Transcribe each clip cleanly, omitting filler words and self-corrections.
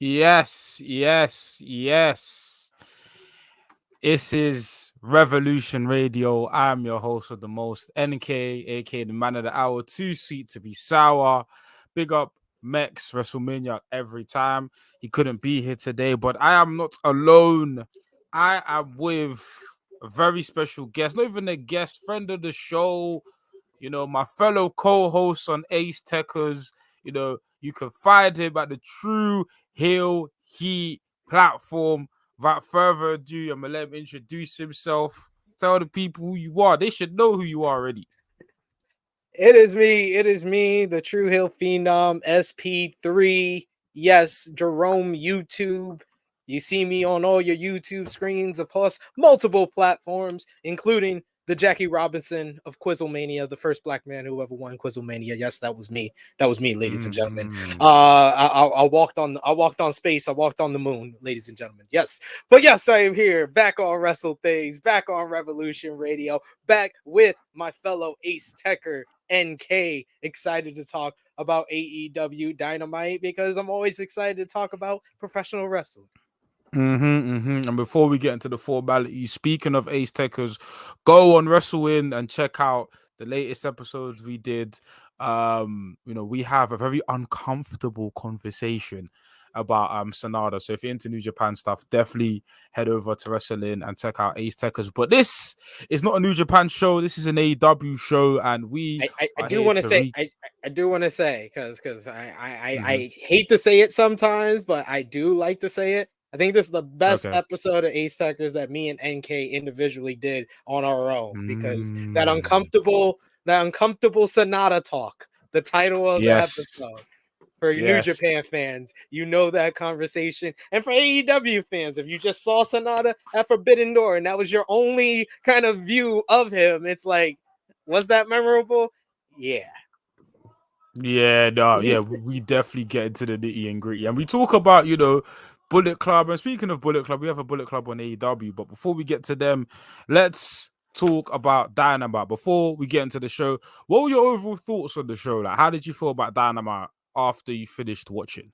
Yes, yes, yes. This is Revolution Radio. I'm your host of the most, NK, aka the man of the hour, too sweet to be sour. Big up Mex WrestleMania every time. He couldn't be here today, but I am not alone. I am with a very special guest, not even a guest, friend of the show, my fellow co-host on Ace Techers. You can find him at the True Heel Heat platform. Without further ado, I'm gonna let him introduce himself. Tell the people who you are. They should know who you are already. It is me. It is me, the True Hill Phenom SP3. Yes, Jerome YouTube. You see me on all your YouTube screens, plus multiple platforms, including the Jackie Robinson of Quizzlemania, the first black man who ever won Quizzlemania. Yes, that was me. That was me, ladies and gentlemen. Mm-hmm. I walked on. I walked on space. I walked on the moon, ladies and gentlemen. Yes, but yes, I am here, back on Wrestle Things, back on Revolution Radio, back with my fellow Ace Techer. NK, excited to talk about AEW Dynamite because I'm always excited to talk about professional wrestling. And before we get into the formalities, speaking of Ace Techers, go on WrestleIn and check out the latest episodes we did. We have a very uncomfortable conversation about Sonada. So if you're into New Japan stuff, definitely head over to WrestleIn and check out Ace Techers. But this is not a New Japan show. This is an AEW show, and we I are do here want to to say read. I do want to say because I hate to say it sometimes, but I do like to say it. I think this is the best Okay. episode of Ace Techers that me and NK individually did on our own because Mm, that uncomfortable Sonata talk, the title of the yes. episode. For New Yes. Japan fans, you know that conversation. And for AEW fans, if you just saw Sonata at Forbidden Door and that was your only kind of view of him, it's like, was that memorable? Yeah. Yeah, no, yeah, we definitely get into the nitty and gritty, and we talk about Bullet Club. And speaking of Bullet Club, we have a Bullet Club on AEW. But before we get to them, let's talk about Dynamite. Before we get into the show, what were your overall thoughts on the show? Like, how did you feel about Dynamite after you finished watching?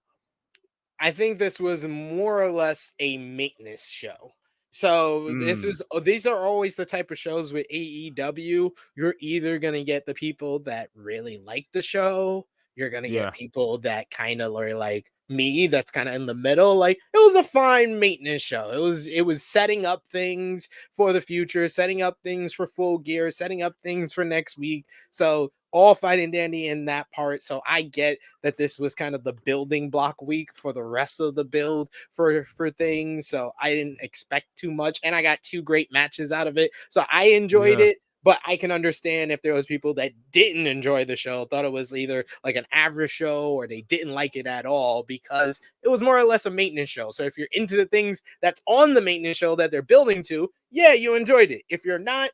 I think this was more or less a maintenance show. So Mm, these are always the type of shows with AEW. You're either gonna get the people that really like the show, you're gonna get yeah, people that kind of are like me, that's kind of in the middle. Like it was a fine maintenance show. It was setting up things for the future, setting up things for Full Gear, setting up things for next week. So all fine and dandy in that part. So I get that this was kind of the building block week for the rest of the build for things. So I didn't expect too much, and I got two great matches out of it. So I enjoyed yeah. it. But I can understand if there was people that didn't enjoy the show, thought it was either like an average show or they didn't like it at all because it was more or less a maintenance show. So if you're into the things that's on the maintenance show that they're building to, yeah, you enjoyed it. If you're not,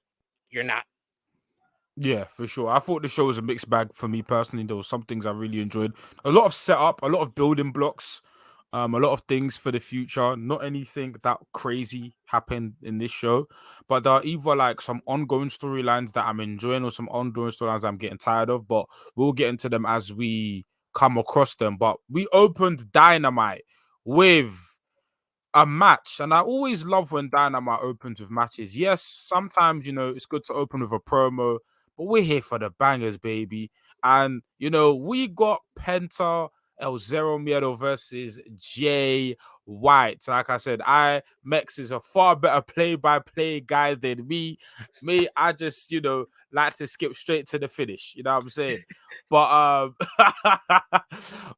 you're not. Yeah, for sure. I thought the show was a mixed bag for me personally. There was some things I really enjoyed. A lot of setup, a lot of building blocks, a lot of things for the future. Not anything that crazy happened in this show, but there are either like some ongoing storylines that I'm enjoying or some ongoing storylines I'm getting tired of. But we'll get into them as we come across them. But we opened Dynamite with a match, and I always love when Dynamite opens with matches. Yes, sometimes it's good to open with a promo, but we're here for the bangers, baby. And we got Penta El Zero Miedo versus Jay White. Like I said, Mex is a far better play-by-play guy than me. I just like to skip straight to the finish. You know what I'm saying? But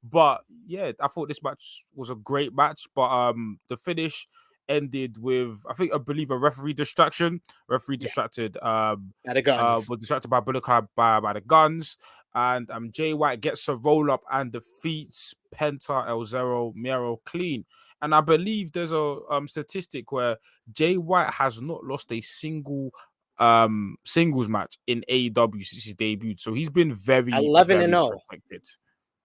but yeah, I thought this match was a great match. But the finish ended with I believe a referee distraction. Referee Yeah, distracted at a guns. was distracted by Bullet Club by the guns. And Jay White gets a roll up and defeats Penta El Zero Miedo clean. And I believe there's a statistic where Jay White has not lost a single singles match in AEW since his debut. So he's been very, 11 and very 0. protected.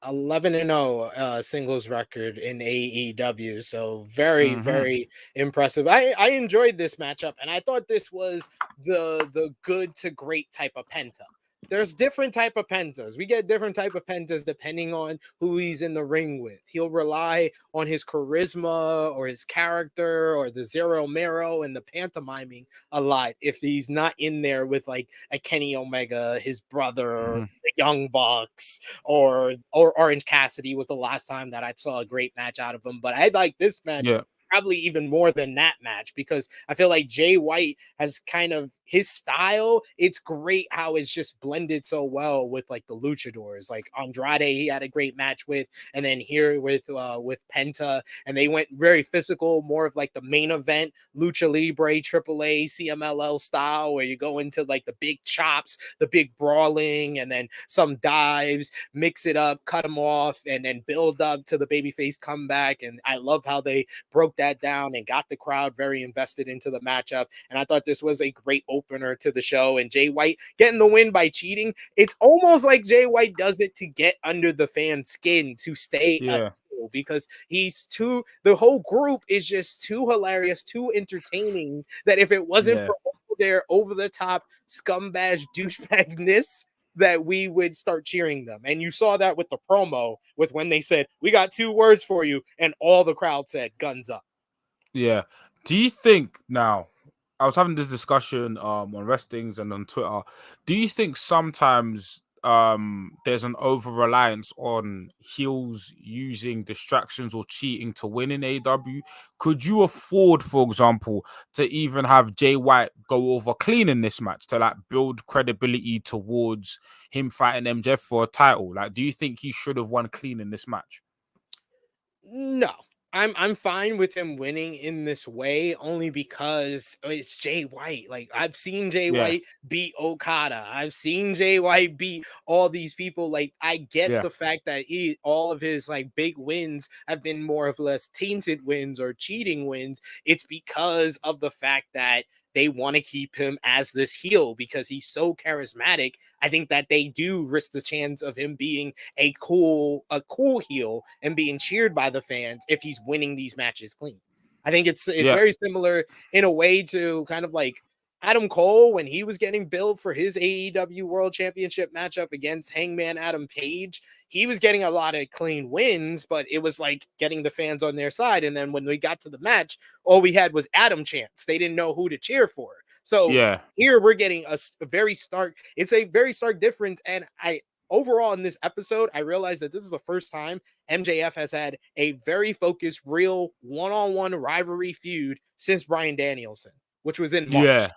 11 and 0 singles record in AEW. So very, Hmm. very impressive. I enjoyed this matchup, and I thought this was the good to great type of Penta. there's different type of pentas. We get different type of pentas depending on who he's in the ring with. He'll rely on his charisma or his character or the zero marrow and the pantomiming a lot if he's not in there with like a Kenny Omega, his brother, Mhm. the Young Bucks, or Orange Cassidy was the last time that I saw a great match out of him. But I like this match Yeah, probably even more than that match because I feel like Jay White has kind of his style. It's great how it's just blended so well with like the luchadors. Like Andrade, he had a great match with, and then here with Penta, and they went very physical, more of like the main event lucha libre, AAA, CMLL style, where you go into like the big chops, the big brawling, and then some dives, mix it up, cut them off, and then build up to the babyface comeback. And I love how they broke that down and got the crowd very invested into the matchup. And I thought this was a great opener to the show. And Jay White getting the win by cheating, it's almost like Jay White does it to get under the fan's skin to stay a yeah, heel because he's too, the whole group is just too hilarious, too entertaining that if it wasn't yeah, for all their over the top scumbag douchebagness, that we would start cheering them. And you saw that with the promo with when they said, "We got two words for you," and all the crowd said, "Guns up." yeah. Do you think now? I was having this discussion on Restings and on Twitter. Do you think sometimes there's an over reliance on heels using distractions or cheating to win in AEW? Could you afford, for example, to even have Jay White go over clean in this match to like build credibility towards him fighting MJF for a title? Like, do you think he should have won clean in this match? No. I'm fine with him winning in this way only because it's Jay White. Like I've seen Jay Yeah, White beat Okada. I've seen Jay White beat all these people. Like I get yeah, the fact that he all of his like big wins have been more or less tainted wins or cheating wins. It's because of the fact that they want to keep him as this heel because he's so charismatic. I think that they do risk the chance of him being a cool heel and being cheered by the fans if he's winning these matches clean. I think it's yeah, very similar in a way to kind of like Adam Cole when he was getting billed for his AEW World Championship matchup against Hangman Adam Page. He was getting a lot of clean wins, but it was like getting the fans on their side. And then when we got to the match, all we had was Adam chants. They didn't know who to cheer for. So yeah, here we're getting a very stark, it's a very stark difference. And I overall in this episode, I realized that this is the first time MJF has had a very focused, real one-on-one rivalry feud since Bryan Danielson, which was in yeah, March.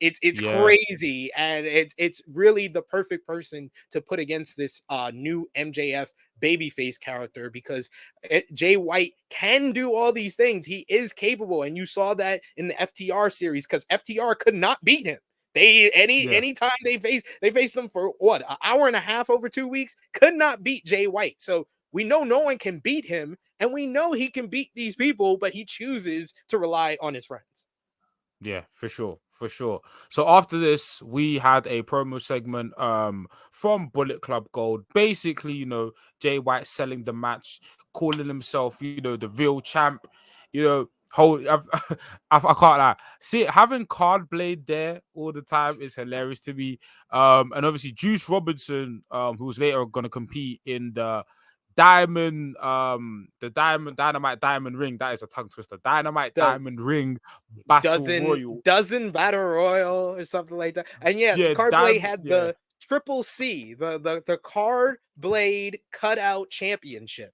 It's yeah, crazy, and it's really the perfect person to put against this new MJF babyface character because Jay White can do all these things. He is capable, and you saw that in the FTR series because FTR could not beat him. They yeah. anytime they faced them for what an hour and a half over 2 weeks, could not beat Jay White. So we know no one can beat him, and we know he can beat these people, but he chooses to rely on his friends. Yeah, for sure, for sure. So after this, we had a promo segment from Bullet Club Gold. Basically, Jay White selling the match, calling himself, the real champ. Hold I can't lie. See, having Card Blade there all the time is hilarious to me. And obviously Juice Robinson, who's later gonna compete in the Dynamite Diamond Ring. That is a tongue twister. Dynamite The Diamond Ring Battle dozen Royal. dozen battle royal or something like that. And yeah, Yeah, Card Blade damn, had yeah, the triple C, the Card Blade cutout championship.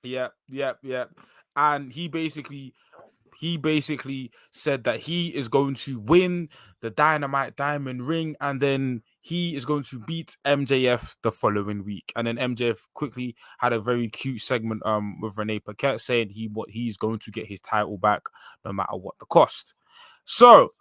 yeah, yeah, yeah. And he basically said that he is going to win the Dynamite Diamond Ring, and then he is going to beat MJF the following week. And then MJF quickly had a very cute segment with Renee Paquette saying he's going to get his title back no matter what the cost. So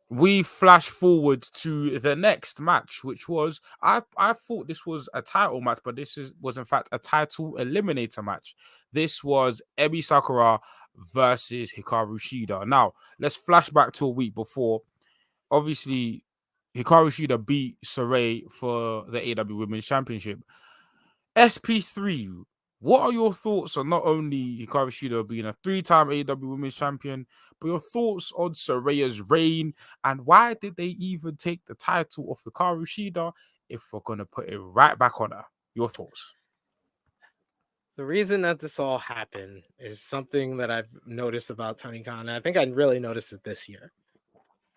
we flash forward to the next match, which was I thought this was a title match, but was in fact a title eliminator match. This was Emi Sakura versus Hikaru Shida. Now let's flash back to a week before. Obviously, Hikaru Shida beat Saray for the AW Women's Championship. SP3. What are your thoughts on not only Hikaru Shida being a 3-time AEW Women's Champion, but your thoughts on Soraya's reign, and why did they even take the title of Hikaru Shida if we're gonna put it right back on her? Your thoughts? The reason that this all happened is something that I've noticed about Tony Khan. And I think I really noticed it this year.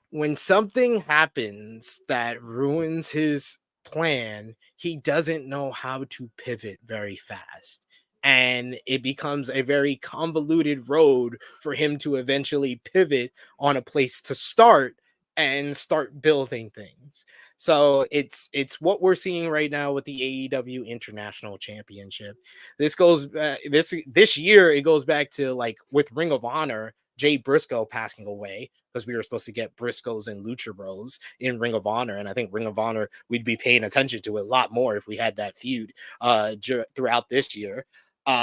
When something happens that ruins his plan, he doesn't know how to pivot very fast. And it becomes a very convoluted road for him to eventually pivot on a place to start and start building things. So it's what we're seeing right now with the AEW International Championship. This year it goes back to like with Ring of Honor, Jay Briscoe passing away, because we were supposed to get Briscoes and Lucha Bros in Ring of Honor. And I think Ring of Honor, we'd be paying attention to it a lot more if we had that feud throughout this year.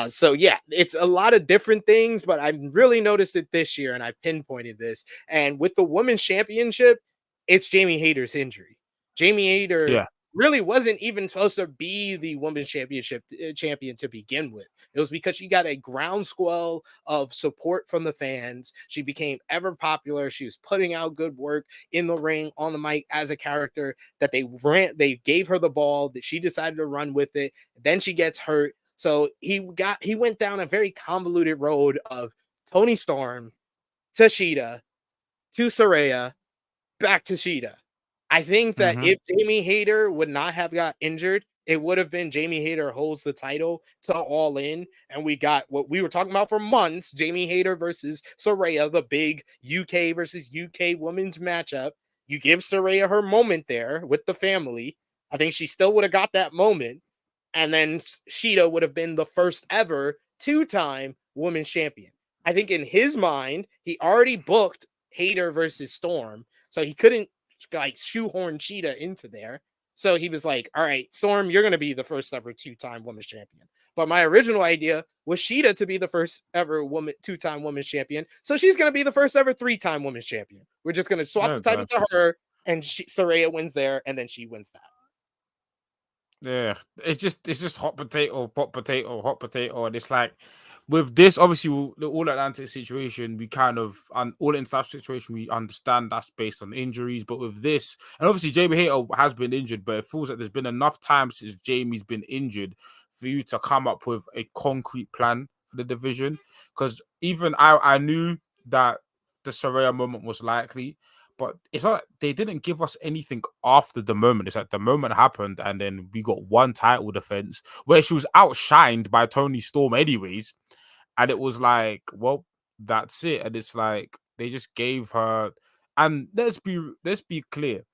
So yeah, it's a lot of different things, but I've really noticed it this year and I pinpointed this. And with the women's championship, it's Jamie Hayter's injury. Jamie Hayter Yeah. really wasn't even supposed to be the women's championship champion to begin with. It was because she got a groundswell of support from the fans. She became ever popular. She was putting out good work in the ring, on the mic as a character that they gave her the ball that she decided to run with it. Then she gets hurt. So he went down a very convoluted road of Tony Storm, Tashida, to Saraya, back to Shida. I think that Mm-hmm. if Jamie Hayter would not have got injured, it would have been Jamie Hayter holds the title to All In, and we got what we were talking about for months: Jamie Hayter versus Saraya, the big UK versus UK women's matchup. You give Saraya her moment there with the family. I think she still would have got that moment, and then Shida would have been the first ever two-time women's champion. I think in his mind, he already booked Hayter versus Storm, so he couldn't like shoehorn Shida into there. So he was like, all right, Storm, you're going to be the first ever two-time women's champion. But my original idea was Shida to be the first ever two-time women's champion. So she's going to be the first ever three-time women's champion. We're just going to swap Yeah, the title gotcha. to her, and Saraya wins there, and then she wins that. Yeah, it's just hot potato, hot potato, hot potato, and it's like with this, obviously, the All Atlantic situation, we kind of All International situation, we understand that's based on injuries, but with this, and obviously Jamie Hayter has been injured, but it feels like there's been enough time since Jamie's been injured for you to come up with a concrete plan for the division. Because even I knew that the Saraya moment was likely. But it's not like they didn't give us anything after the moment. It's like the moment happened, and then we got one title defense where she was outshined by Tony Storm, anyways. And it was like, well, that's it. And it's like they just gave her. And let's be clear,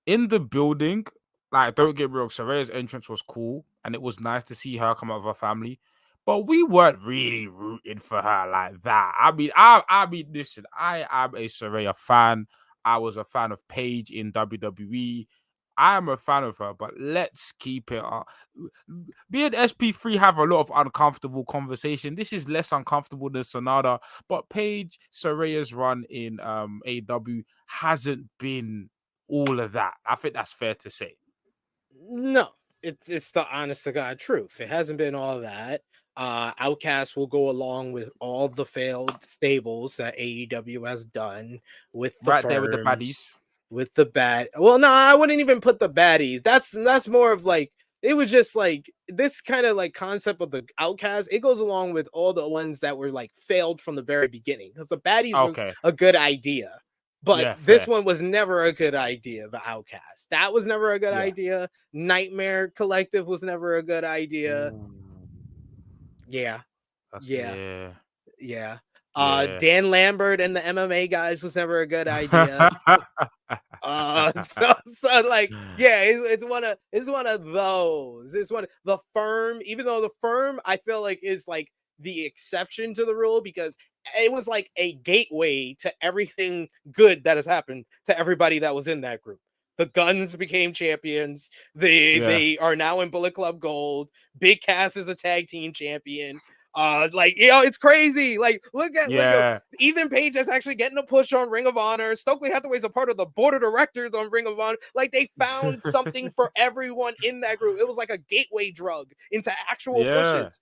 in the building, like don't get me wrong, Saraya's entrance was cool, and it was nice to see her come out of her family. But we weren't really rooting for her like that. I mean, listen, I am a Saraya fan. I was a fan of Paige in WWE. I am a fan of her, but let's keep it up. Me and SP3 have a lot of uncomfortable conversation. This is less uncomfortable than Sonata, but Paige Saraya's run in AW hasn't been all of that. I think that's fair to say. No, it's the honest to God truth. It hasn't been all that. Outcast will go along with all the failed stables that AEW has done with the Right there with the firms, baddies. with the bad. Well, no, I wouldn't even put the baddies. That's more of like it was just like this kind of like concept of the Outcast. It goes along with all the ones that were like failed from the very beginning because the baddies was Okay. a good idea. But Yeah, this fair. one was never a good idea. The Outcast. That was never a good Yeah. idea. Nightmare Collective was never a good idea. Ooh, Yeah, that's yeah, yeah. yeah. Yeah. Dan Lambert and the MMA guys was never a good idea. So like, yeah, it's one of those. It's one the firm, even though the firm I feel like is like the exception to the rule because it was like a gateway to everything good that has happened to everybody that was in that group. The Guns became champions. They Yeah. they are now in Bullet Club Gold. Big Cass is a tag team champion. Like, you know, it's crazy. Like, look at Yeah. Ethan Page is actually getting a push on Ring of Honor. Stokely Hathaway's a part of the board of directors on Ring of Honor. Like, they found something for everyone in that group. It was like a gateway drug into actual Yeah. pushes.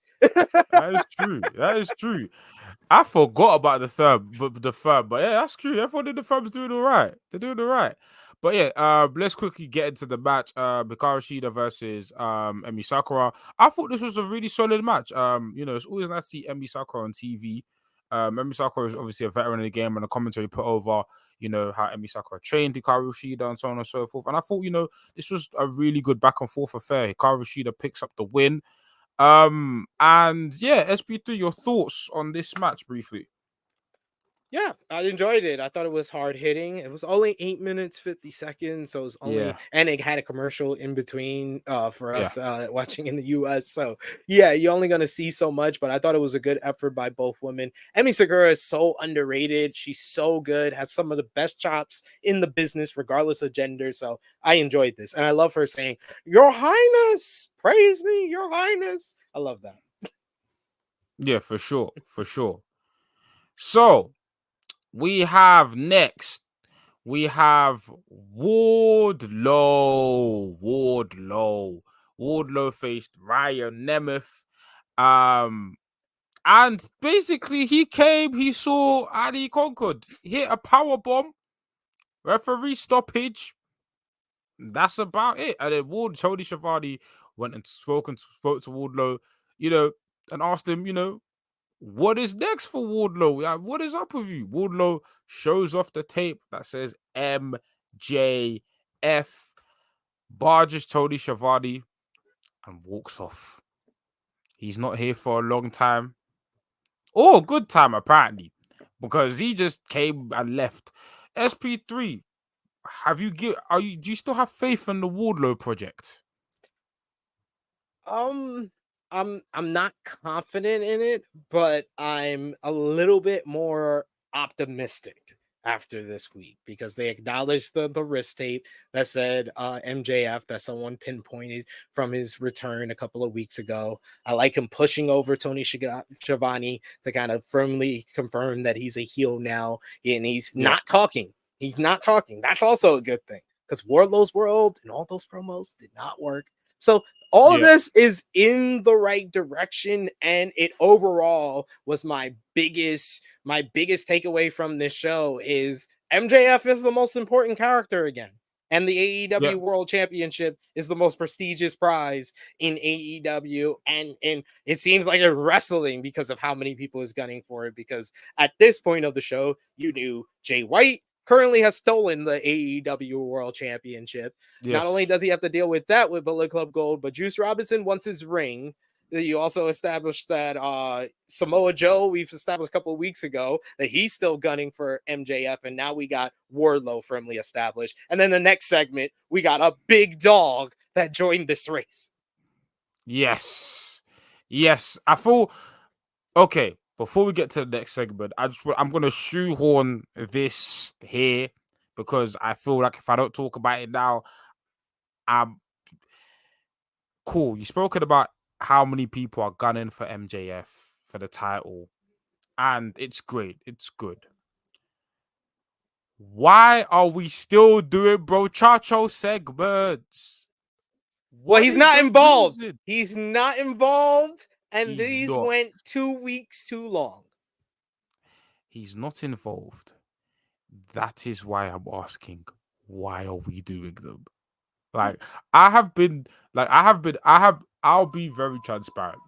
That is true. That is true. I forgot about but yeah, that's true. I thought that the Thurb's doing all right. They're doing all right. But yeah, let's quickly get into the match. Hikaru Shida versus Emi Sakura. I thought this was a really solid match. You know, it's always nice to see Emi Sakura on TV. Emi Sakura is obviously a veteran in the game, and the commentary put over, you know, how Emi Sakura trained Hikaru Shida and so on and so forth. And I thought, you know, this was a really good back and forth affair. Hikaru Shida picks up the win. And yeah, SP3, your thoughts on this match briefly? Yeah, I enjoyed it. I thought it was hard hitting. It was only 8 minutes 50 seconds, so it was only, Yeah, and it had a commercial in between for yeah, us watching in the US. So yeah, you're only gonna see so much, but I thought it was a good effort by both women. Emi Segura is so underrated. She's so good, has some of the best chops in the business, regardless of gender. So I enjoyed this, and I love her saying, "Your Highness, praise me, Your Highness." I love that. yeah, for sure, for sure. So we have next, we have Wardlow faced Ryan Nemeth. Um, and basically he came, he saw, and he conquered. Hit a power bomb, referee stoppage. That's about it. And then Tony Schiavone went and spoke to Wardlow, you know, and asked him, you know, what is next for Wardlow? Like, what is up with you? Wardlow shows off the tape that says MJF, barges Tony Schiavone, and walks off. He's not here for a long time. Or a good time, apparently, because he just came and left. SP3, do you still have faith in the Wardlow project? Um, I'm not confident in it, but I'm a little bit more optimistic after this week because they acknowledged the wrist tape that said MJF that someone pinpointed from his return a couple of weeks ago. I like him pushing over Tony Schiavone to kind of firmly confirm that he's a heel now, and he's Yeah, not talking. He's not talking. That's also a good thing because Wardlow's World and all those promos did not work. So all of yeah, this is in the right direction, and it overall was my biggest takeaway from this show is MJF is the most important character again, and the yeah, AEW World Championship is the most prestigious prize in AEW, and it seems like in wrestling because of how many people is gunning for it, because at this point of the show you knew Jay White currently has stolen the AEW World Championship. Not only yes, does he have to deal with that with Bullet Club Gold, but Juice Robinson wants his ring. You also established that Samoa Joe, we've established a couple of weeks ago that he's still gunning for MJF, and now we got Wardlow firmly established. And then the next segment, we got a big dog that joined this race. yes, yes. I thought, okay, before we get to the next segment, I'm gonna shoehorn this here because I feel like if I don't talk about it now, I'm cool. You spoken about how many people are gunning for MJF for the title, and it's great. It's good. Why are we still doing brochacho segments? Well, What he's is not the involved. reason? He's not involved, and He's these not. went 2 weeks too long. He's not involved. That is why I'm asking, why are we doing them? Like, I have been, I'll be very transparent.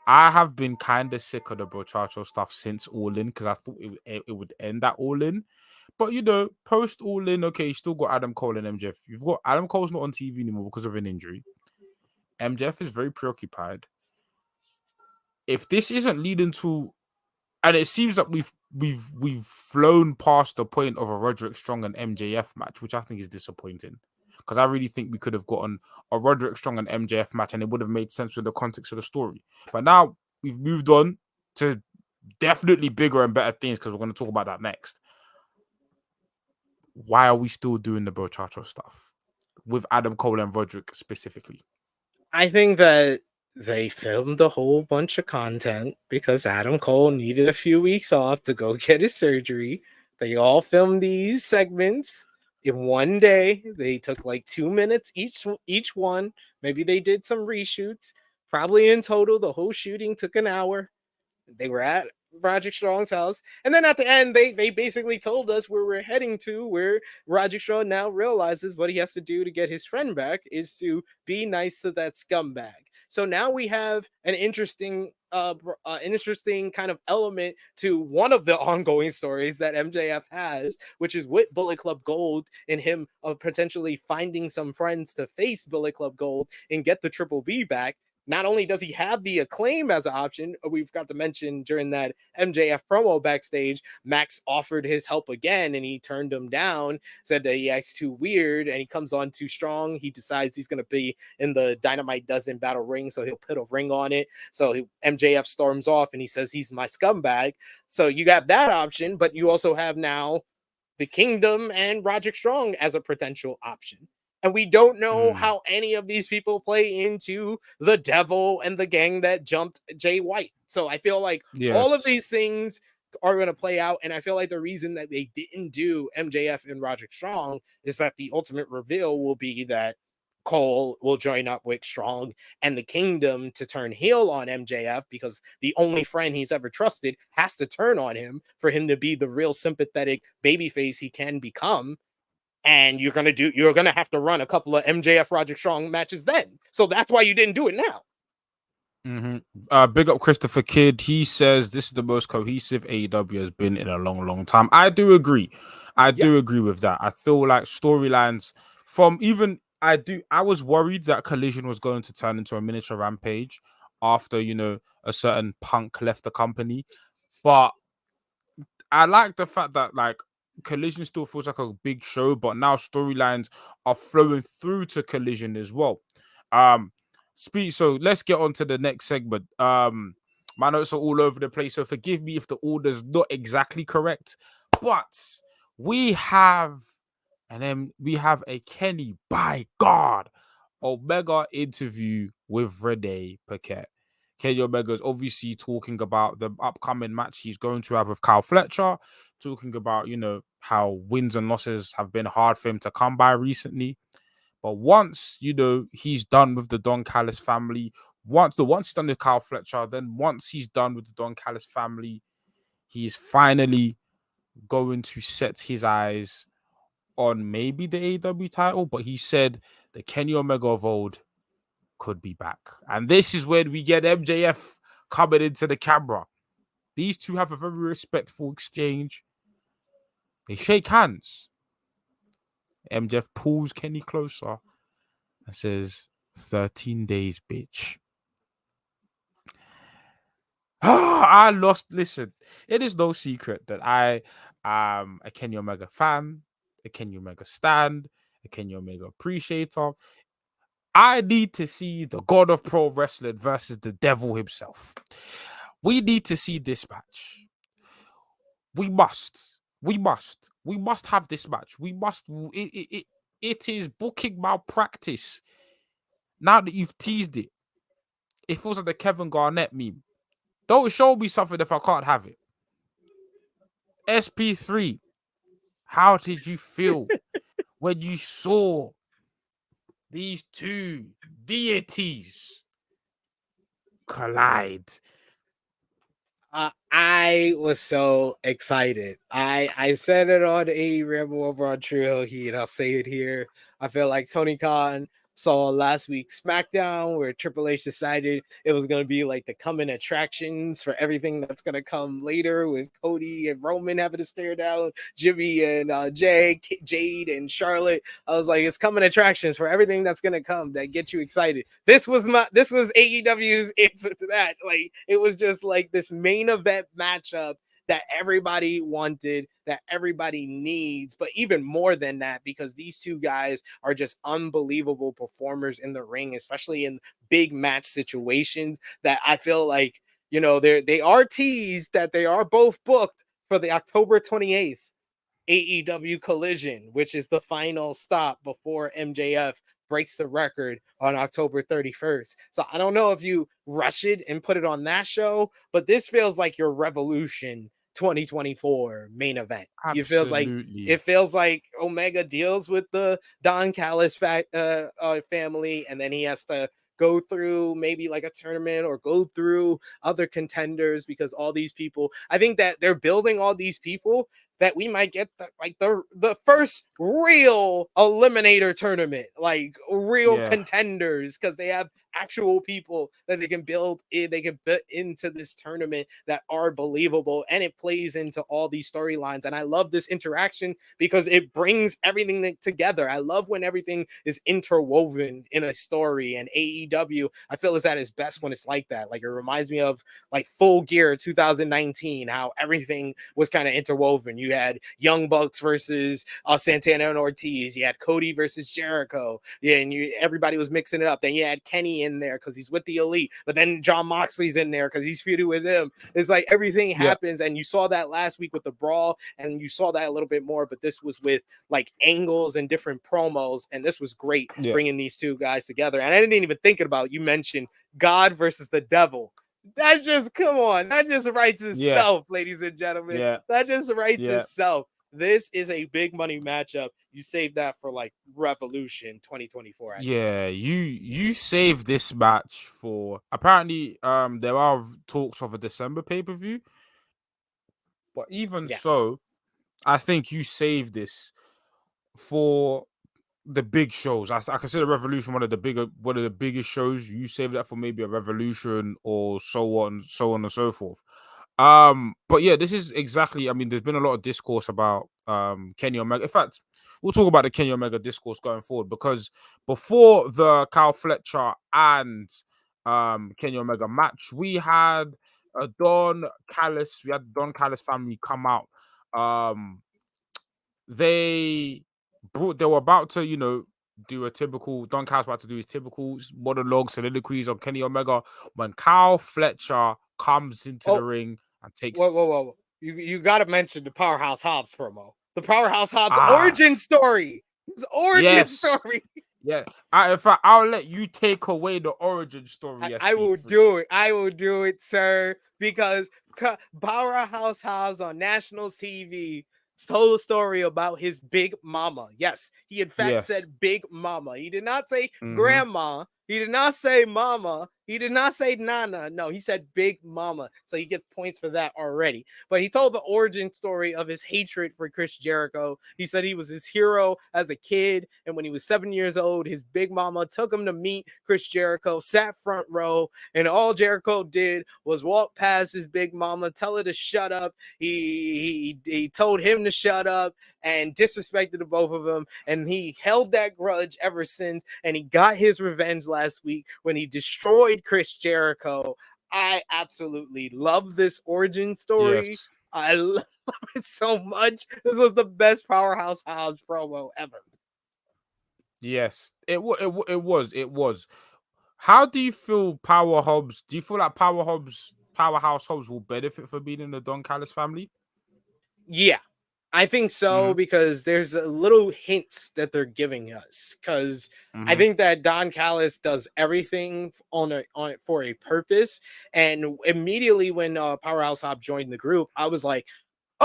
I have been kind of sick of the Brochacho stuff since All In because I thought it would end at All In. But, you know, post All In, okay, you still got Adam Cole and MJF. You've got Adam Cole's not on TV anymore because of an injury. MJF is very preoccupied. If this isn't leading to, and it seems that we've flown past the point of a Roderick Strong and MJF match, which I think is disappointing. Because I really think we could have gotten a Roderick Strong and MJF match, and it would have made sense with the context of the story. But now we've moved on to definitely bigger and better things because we're going to talk about that next. Why are we still doing the Brochacho stuff with Adam Cole and Roderick specifically? I think that They filmed a whole bunch of content because Adam Cole needed a few weeks off to go get his surgery. They all filmed these segments in one day. They took like 2 minutes each one. Maybe they did some reshoots. Probably in total, the whole shooting took an hour. They were at Roderick Strong's house. And then at the end, they basically told us where we're heading to, where Roderick Strong now realizes what he has to do to get his friend back is to be nice to that scumbag. So now we have an interesting kind of element to one of the ongoing stories that MJF has, which is with Bullet Club Gold and him potentially finding some friends to face Bullet Club Gold and get the Triple B back. Not only does he have the Acclaim as an option, we've got to mention during that MJF promo backstage, Max offered his help again and he turned him down, said that he acts too weird and he comes on too strong. He decides he's going to be in the Dynamite Dozen battle ring, so he'll put a ring on it. So MJF storms off and he says he's my scumbag. So you got that option, but you also have now the Kingdom and Roderick Strong as a potential option. And we don't know how any of these people play into the devil and the gang that jumped Jay White. So I feel like all of Yes. these things are going to play out. And I feel like the reason that they didn't do MJF and Roderick Strong is that the ultimate reveal will be that Cole will join up with Strong and the Kingdom to turn heel on MJF because the only friend he's ever trusted has to turn on him for him to be the real sympathetic babyface he can become. And you're gonna have to run a couple of MJF Roderick Strong matches then. So that's why you didn't do it now. Big up Christopher Kidd. He says this is the most cohesive AEW has been in a long, long time. I do agree. I Yep. do agree with that. I feel like storylines from even I was worried that Collision was going to turn into a miniature Rampage after a certain Punk left the company, but I like the fact that like Collision still feels like a big show, but now storylines are flowing through to Collision as well. Um, so let's get on to the next segment. My notes are all over the place, so forgive me if the order's not exactly correct, but we have we have a Kenny by God Omega interview with Renee Paquette. Kenny Omega is obviously talking about the upcoming match he's going to have with Kyle Fletcher, talking about, how wins and losses have been hard for him to come by recently. But once, he's done with the Don Callis family, once he's done with Kyle Fletcher, then once he's done with the Don Callis family, he's finally going to set his eyes on maybe the AEW title. But he said the Kenny Omega of old could be back. And this is when we get MJF coming into the camera. These two have a very respectful exchange. They shake hands. MJF pulls Kenny closer and says, 13 days, bitch. I lost. Listen, it is no secret that I am a Kenny Omega fan, a Kenny Omega stand, a Kenny Omega appreciator. I need to see the God of Pro Wrestling versus the devil himself. We need to see this match. We must. We must have this match. We must. It is booking malpractice. Now that you've teased it, it feels like the Kevin Garnett meme. Don't show me something if I can't have it. SP3, how did you feel when you saw these two deities collide? I was so excited. I said it on a Ramble over on Trio Heat, and I'll say it here. I feel like Tony Khan saw last week's SmackDown where Triple H decided it was going to be like the coming attractions for everything that's going to come later with Cody and Roman having to stare down Jimmy and Jade and Charlotte. I was like, it's coming attractions for everything that's going to come that get you excited. This was AEW's answer to that. Like, it was just like this main event matchup that everybody wanted, that everybody needs, but even more than that, because these two guys are just unbelievable performers in the ring, especially in big match situations, that I feel like, they are teased that they are both booked for the October 28th AEW Collision, which is the final stop before MJF breaks the record on October 31st. So I don't know if you rush it and put it on that show, but this feels like your Revolution 2024 main event. Absolutely. It feels like Omega deals with the Don Callis family, and then he has to go through maybe like a tournament or go through other contenders, because all these people, I think that they're building all these people that we might get the first real eliminator tournament, like real Yeah. contenders, because they have actual people that they can build in, they can put into this tournament that are believable, and it plays into all these storylines. And I love this interaction because it brings everything together. I love when everything is interwoven in a story, and AEW, I feel, is at its best when it's like that. Like, it reminds me of like Full Gear 2019, how everything was kind of interwoven. You had Young Bucks versus Santana and Ortiz. You had Cody versus Jericho. Yeah, and everybody was mixing it up. Then you had Kenny in there because he's with the Elite, but then John Moxley's in there because he's feuding with him. It's like everything Yeah. happens, and you saw that last week with the Brawl, and you saw that a little bit more, but this was with like angles and different promos, and this was great Yeah. bringing these two guys together. And I didn't even think about, you mentioned God versus the Devil. That just, come on, that just writes Yeah. itself, ladies and gentlemen. Yeah. That just writes Yeah. itself. This is a big money matchup. You saved that for like Revolution 2024. I think. Yeah, you saved this match for, apparently there are talks of a December pay-per-view, but even Yeah, so, I think you saved this for the big shows. I consider Revolution one of the biggest shows. You save that for maybe a Revolution or so on and so forth. But yeah, this is exactly. I mean, there's been a lot of discourse about Kenny Omega. In fact, we'll talk about the Kenny Omega discourse going forward, because before the Kyle Fletcher and Kenny Omega match, we had a Don Callis. We had the Don Callis family come out. Um, they they were about to, do a typical, Don Callis about to do his typical monologue soliloquies on Kenny Omega, when Kyle Fletcher comes into the oh, ring and takes whoa. You got to mention the Powerhouse Hobbs promo. The Powerhouse Hobbs ah origin story. His origin yes. story. Yeah. In fact, I'll let you take away the origin story, I SP. will do it. I will do it, sir, because Powerhouse Hobbs on national TV told a story about his big mama. Yes, he in fact Yes. said big mama. He did not say Mm-hmm. grandma. He did not say mama. He did not say nana. No, he said big mama. So he gets points for that already. But he told the origin story of his hatred for Chris Jericho. He said he was his hero as a kid. And when he was 7 years old, his big mama took him to meet Chris Jericho, sat front row, and all Jericho did was walk past his big mama, tell her to shut up. He told him to shut up and disrespected the both of them. And he held that grudge ever since. And he got his revenge last week when he destroyed Chris Jericho. I absolutely love this origin story. Yes. I love it so much. This was the best Powerhouse Hobbs promo ever. Yes. It was. How do you feel Power Hobbs? Do you feel like Powerhouse Hobbs will benefit for being in the Don Callis family? Yeah, I think so, Mm-hmm. because there's a little hints that they're giving us. Because I Mm-hmm. think that Don Callis does everything on it for a purpose. And immediately when Powerhouse Hobbs joined the group, I was like,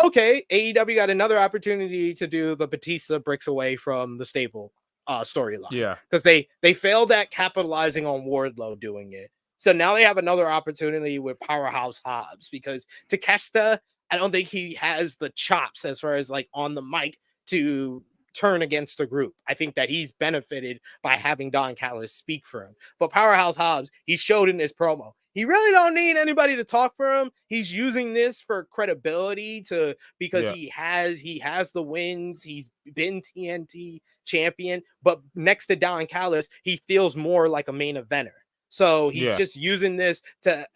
okay, AEW got another opportunity to do the Batista bricks away from the stable storyline, Yeah. because they failed at capitalizing on Wardlow doing it. So now they have another opportunity with Powerhouse Hobbs, because Takeshita, I don't think he has the chops as far as like on the mic to turn against the group. I think that he's benefited by having Don Callis speak for him. But Powerhouse Hobbs, he showed in this promo, he really don't need anybody to talk for him. He's using this for credibility, to because Yeah. he has the wins. He's been TNT champion, but next to Don Callis, he feels more like a main eventer. So he's Yeah. just using this to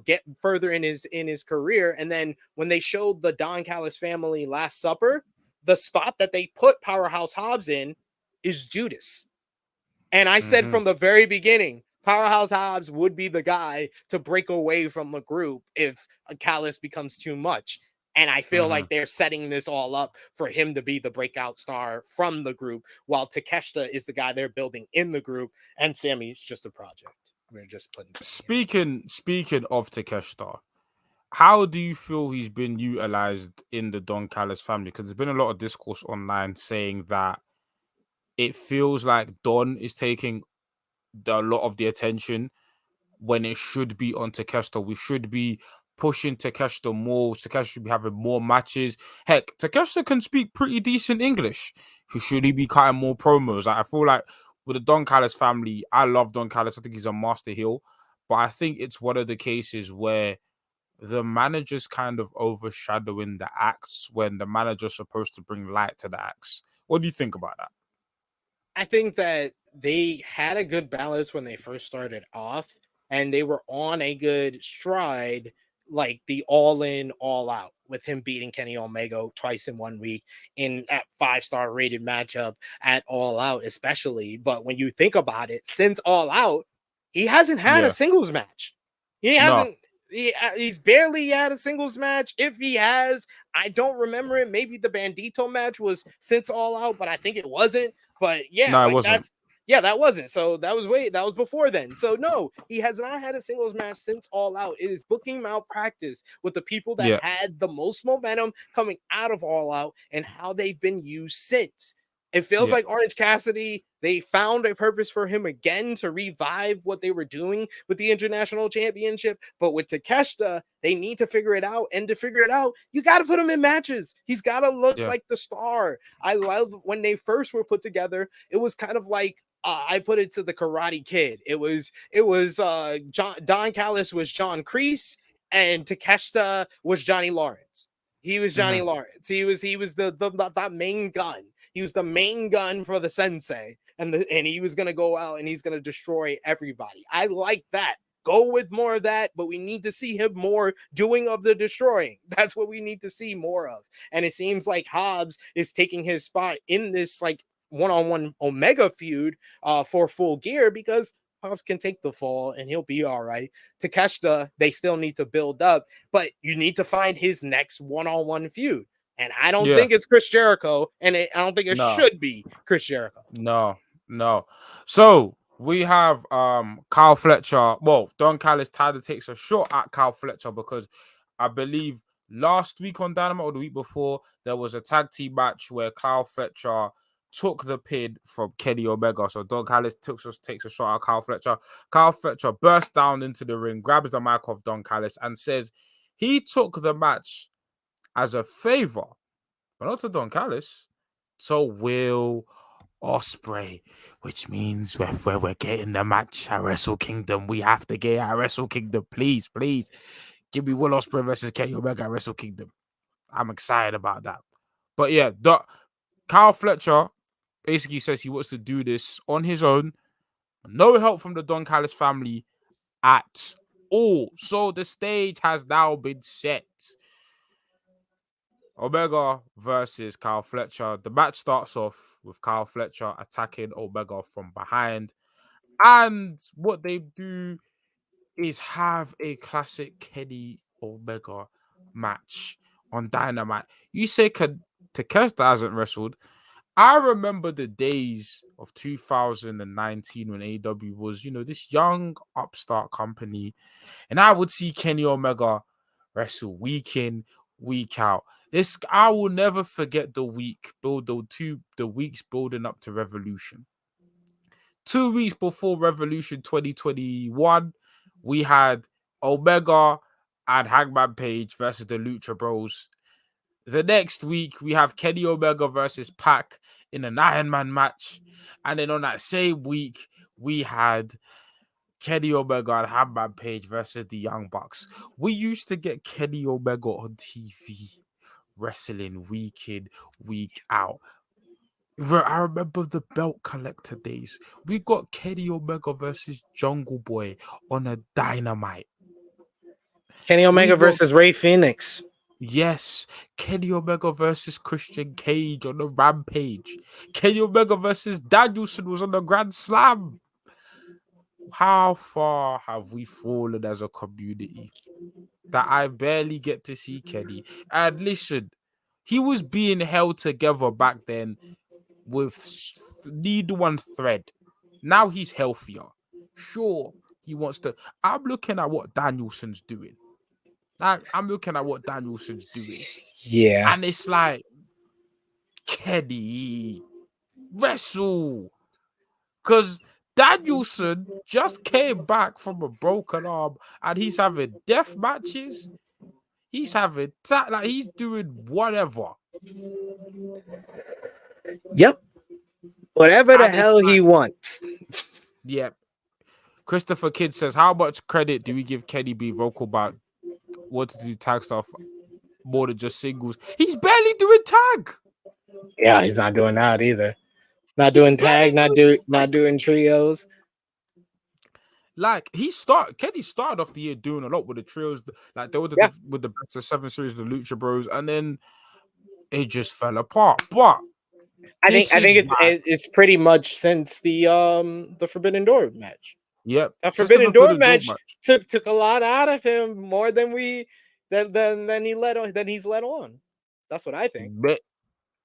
get further in his career. And then when they showed the Don Callis family Last Supper, the spot that they put Powerhouse Hobbs in is Judas. And I said Mm-hmm. from the very beginning, Powerhouse Hobbs would be the guy to break away from the group if Callis becomes too much. And I feel Mm-hmm. like they're setting this all up for him to be the breakout star from the group, while Takeshita is the guy they're building in the group, and Sammy's just a project. We're just putting Sammy in. Speaking of Takeshita, how do you feel he's been utilized in the Don Callis family? Because there's been a lot of discourse online saying that it feels like Don is taking a lot of the attention when it should be on Takeshita. We should be pushing Takeshita more. Takeshita should be having more matches. Heck, Takeshita can speak pretty decent English. Should he be cutting more promos? Like, I feel like with the Don Callis family, I love Don Callis. I think he's a master heel. But I think it's one of the cases where the manager's kind of overshadowing the acts when the manager's supposed to bring light to the acts. What do you think about that? I think that they had a good balance when they first started off, and they were on a good stride, like the all in, all out, with him beating Kenny Omega twice in 1 week in that 5-star rated matchup at All Out, especially. But when you think about it, since All Out, he hasn't had a Yeah. singles match. He No. hasn't. He's barely had a singles match. If he has, I don't remember it. Maybe the Bandito match was since All Out, but I think it wasn't. But yeah, No, it like wasn't. that's yeah, that wasn't. So that was before then. So no, he has not had a singles match since All Out. It is booking malpractice with the people that Yeah. had the most momentum coming out of All Out and how they've been used since. It feels Yeah. like Orange Cassidy, they found a purpose for him again to revive what they were doing with the International Championship. But with Takeshita, they need to figure it out. And to figure it out, you got to put him in matches. He's got to look Yeah. like the star. I love when they first were put together, it was kind of like I put it to the Karate Kid. It was Don Callis was John Kreese and Takeshita was Johnny Lawrence. He was Johnny Mm-hmm. Lawrence. He was the main gun. He was the main gun for the sensei, and he was gonna go out and he's gonna destroy everybody. I like that. Go with more of that, but we need to see him more doing of the destroying. That's what we need to see more of. And it seems like Hobbs is taking his spot in this like one-on-one Omega feud for Full Gear, because Hobbs can take the fall and he'll be all right. Takeshita, they still need to build up, but you need to find his next one-on-one feud. And I don't Yeah. think it's Chris Jericho, and I don't think it No. should be Chris Jericho. No. No. So we have Kyle Fletcher. Well, Don Callis kind of takes a shot at Kyle Fletcher because I believe last week on Dynamite or the week before there was a tag team match where Kyle Fletcher took the pin from Kenny Omega. So Don Callis takes a shot at Kyle Fletcher. Kyle Fletcher bursts down into the ring, grabs the mic off Don Callis, and says he took the match as a favor, but not to Don Callis, to Will Osprey, which means we're getting the match at Wrestle Kingdom. We have to get it at Wrestle Kingdom. Please, please. Give me Will Osprey versus Kenny Omega at Wrestle Kingdom. I'm excited about that. But yeah, Kyle Fletcher basically says he wants to do this on his own. No help from the Don Callis family at all. So the stage has now been set. Omega versus Kyle Fletcher. The match starts off with Kyle Fletcher attacking Omega from behind. And what they do is have a classic Kenny Omega match on Dynamite. You say Takeshita hasn't wrestled. I remember the days of 2019 when AEW was, this young upstart company. And I would see Kenny Omega wrestle week in, week out. This I will never forget the weeks building up to Revolution. 2 weeks before Revolution 2021, we had Omega and Hangman Page versus the Lucha Bros. The next week, we have Kenny Omega versus Pac in an Iron Man match. And then on that same week, we had Kenny Omega and Hangman Page versus the Young Bucks. We used to get Kenny Omega on TV wrestling week in, week out. I remember the belt collector days. We got Kenny Omega versus Jungle Boy on a Dynamite. Kenny We Omega got, versus Ray Phoenix. yes, Kenny Omega versus Christian Cage on the Rampage. Kenny Omega versus Danielson was on the Grand Slam. How far have we fallen as a community? that I barely get to see Kenny. And listen, he was being held together back then with needle and thread. Now he's healthier. Sure, he wants to. I'm looking at what Danielson's doing. I'm looking at what Danielson's doing. Yeah. And it's like, Kenny, wrestle. Because Danielson just came back from a broken arm and he's having death matches. He's having like he's doing whatever. Yep. Whatever the And it's hell he like, wants. yeah. Christopher Kidd says, how much credit do we give Kenny being vocal about wanting to do tag stuff more than just singles? He's barely doing tag. Yeah, he's not doing that either. Not He's doing barely tag, doing not doing trios. like Kenny started off the year doing a lot with the trios, like they were Yeah. with the best of 7 series, the Lucha Bros, and then it just fell apart. But I this is think why, it's pretty much since the Forbidden Door match. yep, That since the Forbidden Door Forbidden Door match match, took a lot out of him, more than he's let on. That's what I think.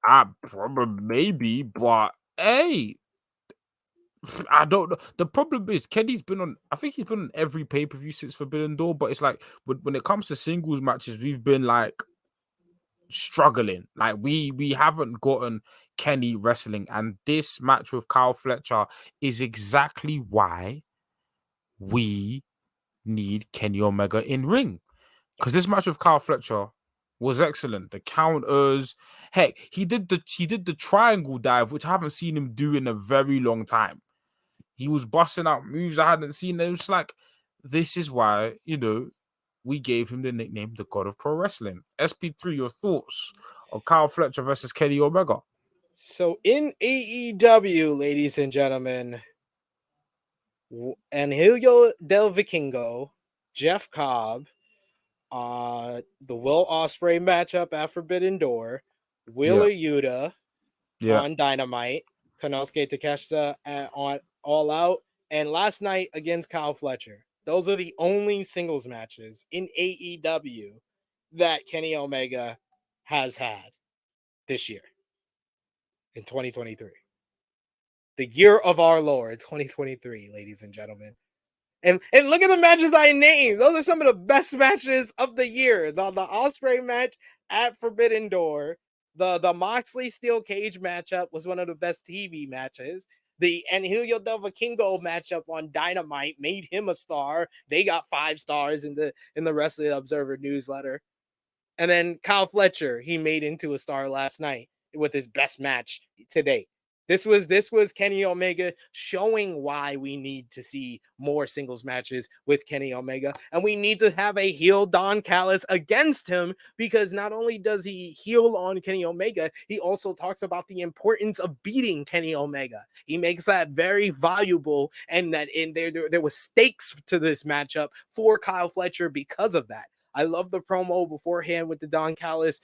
I probably maybe, but hey, I don't know. The problem is Kenny's been on. I think he's been on every pay per view since Forbidden Door, but it's like when it comes to singles matches, we've been like struggling. Like we haven't gotten Kenny wrestling, and this match with Kyle Fletcher is exactly why we need Kenny Omega in ring. Because this match with Kyle Fletcher was excellent. The counters, heck, he did the triangle dive, which I haven't seen him do in a very long time. He was busting out moves I hadn't seen. It was like, this is why, we gave him the nickname the God of Pro Wrestling. SP3, your thoughts on Kyle Fletcher versus Kenny Omega? So in AEW, ladies and gentlemen, Angelo Del Vikingo, Jeff Cobb, the Will Ospreay matchup at Forbidden Door, Yeah. Wheeler Yuta Yeah. on Dynamite, Konosuke Takeshita on All Out, and last night against Kyle Fletcher. Those are the only singles matches in AEW that Kenny Omega has had this year in 2023. The year of our Lord, 2023, ladies and gentlemen. And look at the matches I named. Those are some of the best matches of the year. The Ospreay match at Forbidden Door. The Moxley Steel Cage matchup was one of the best TV matches. The Angelo Del Vikingo matchup on Dynamite made him a star. They got 5 stars in the Wrestling Observer newsletter. And then Kyle Fletcher, he made into a star last night with his best match to date. This was Kenny Omega showing why we need to see more singles matches with Kenny Omega. And we need to have a heel Don Callis against him, because not only does he heel on Kenny Omega, he also talks about the importance of beating Kenny Omega. He makes that very valuable, and there was stakes to this matchup for Kyle Fletcher because of that. I love the promo beforehand with the Don Callis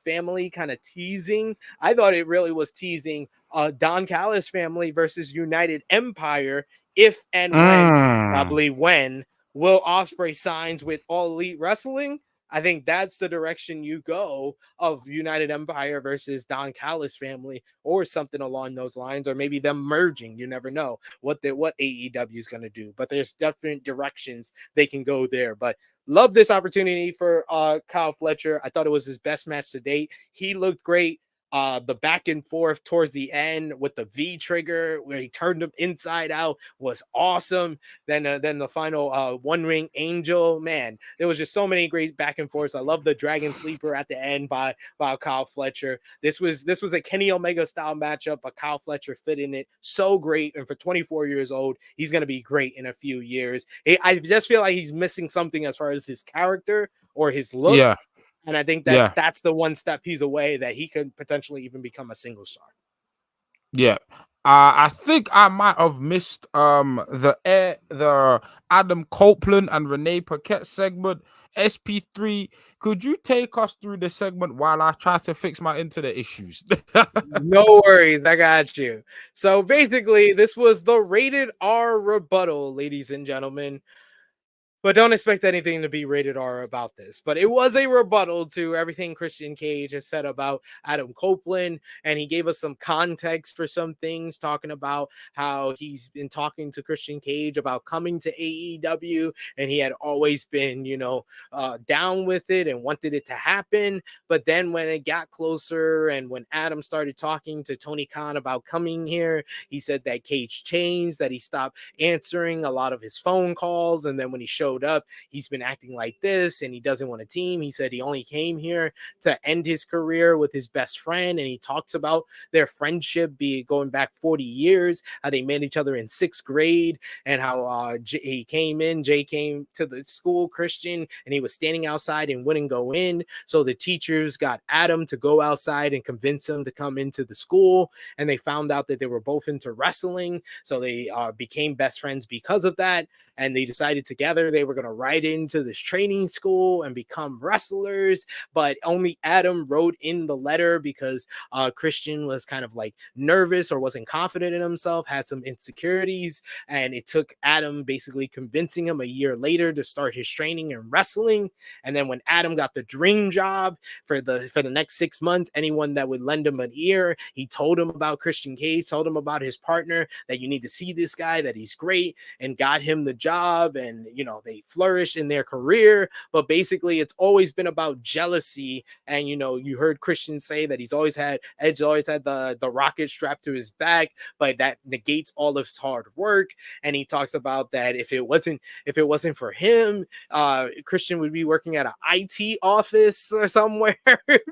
family kind of teasing. I thought it really was teasing Don Callis family versus United Empire if and when, probably when, Will Ospreay signs with All Elite Wrestling. I think that's the direction you go, of United Empire versus Don Callis family, or something along those lines, or maybe them merging. You never know what AEW is going to do, but there's different directions they can go there. But love this opportunity for Kyle Fletcher. I thought it was his best match to date. He looked great. The back and forth towards the end with the V trigger where he turned him inside out was awesome. Then the final one ring angel, man, there was just so many great back and forths. I love the dragon sleeper at the end by Kyle Fletcher. This was a Kenny Omega style matchup, but Kyle Fletcher fit in it so great. And for 24 years old, he's going to be great in a few years. I just feel like he's missing something as far as his character or his look. Yeah. And I think Yeah. that's the one step he's away, that he could potentially even become a single star. Yeah. I think I might have missed the Adam Copeland and Renee Paquette segment. SP3, could you take us through the segment while I try to fix my internet issues? No worries, I got you. So basically, this was the rated R rebuttal, ladies and gentlemen. But don't expect anything to be rated R about this. But it was a rebuttal to everything Christian Cage has said about Adam Copeland. And he gave us some context for some things, talking about how he's been talking to Christian Cage about coming to AEW. And he had always been, down with it and wanted it to happen. But then when it got closer and when Adam started talking to Tony Khan about coming here, he said that Cage changed, that he stopped answering a lot of his phone calls. And then when he showed up, he's been acting like this and he doesn't want a team. He said he only came here to end his career with his best friend. And he talks about their friendship going back 40 years, how they met each other in 6th grade, and how Jay came to the school, Christian, and he was standing outside and wouldn't go in. So the teachers got Adam to go outside and convince him to come into the school. And they found out that they were both into wrestling. So they became best friends because of that. And they decided together they were going to ride into this training school and become wrestlers. But only Adam wrote in the letter because Christian was kind of like nervous or wasn't confident in himself, had some insecurities. And it took Adam basically convincing him a year later to start his training in wrestling. And then when Adam got the dream job for the next 6 months, anyone that would lend him an ear, he told him about Christian Cage, told him about his partner, that you need to see this guy, that he's great, and got him the job. And they flourished in their career. But basically it's always been about jealousy. And you heard Christian say that Edge always had the rocket strapped to his back, but that negates all of his hard work. And he talks about that if it wasn't for him, Christian would be working at an IT office or somewhere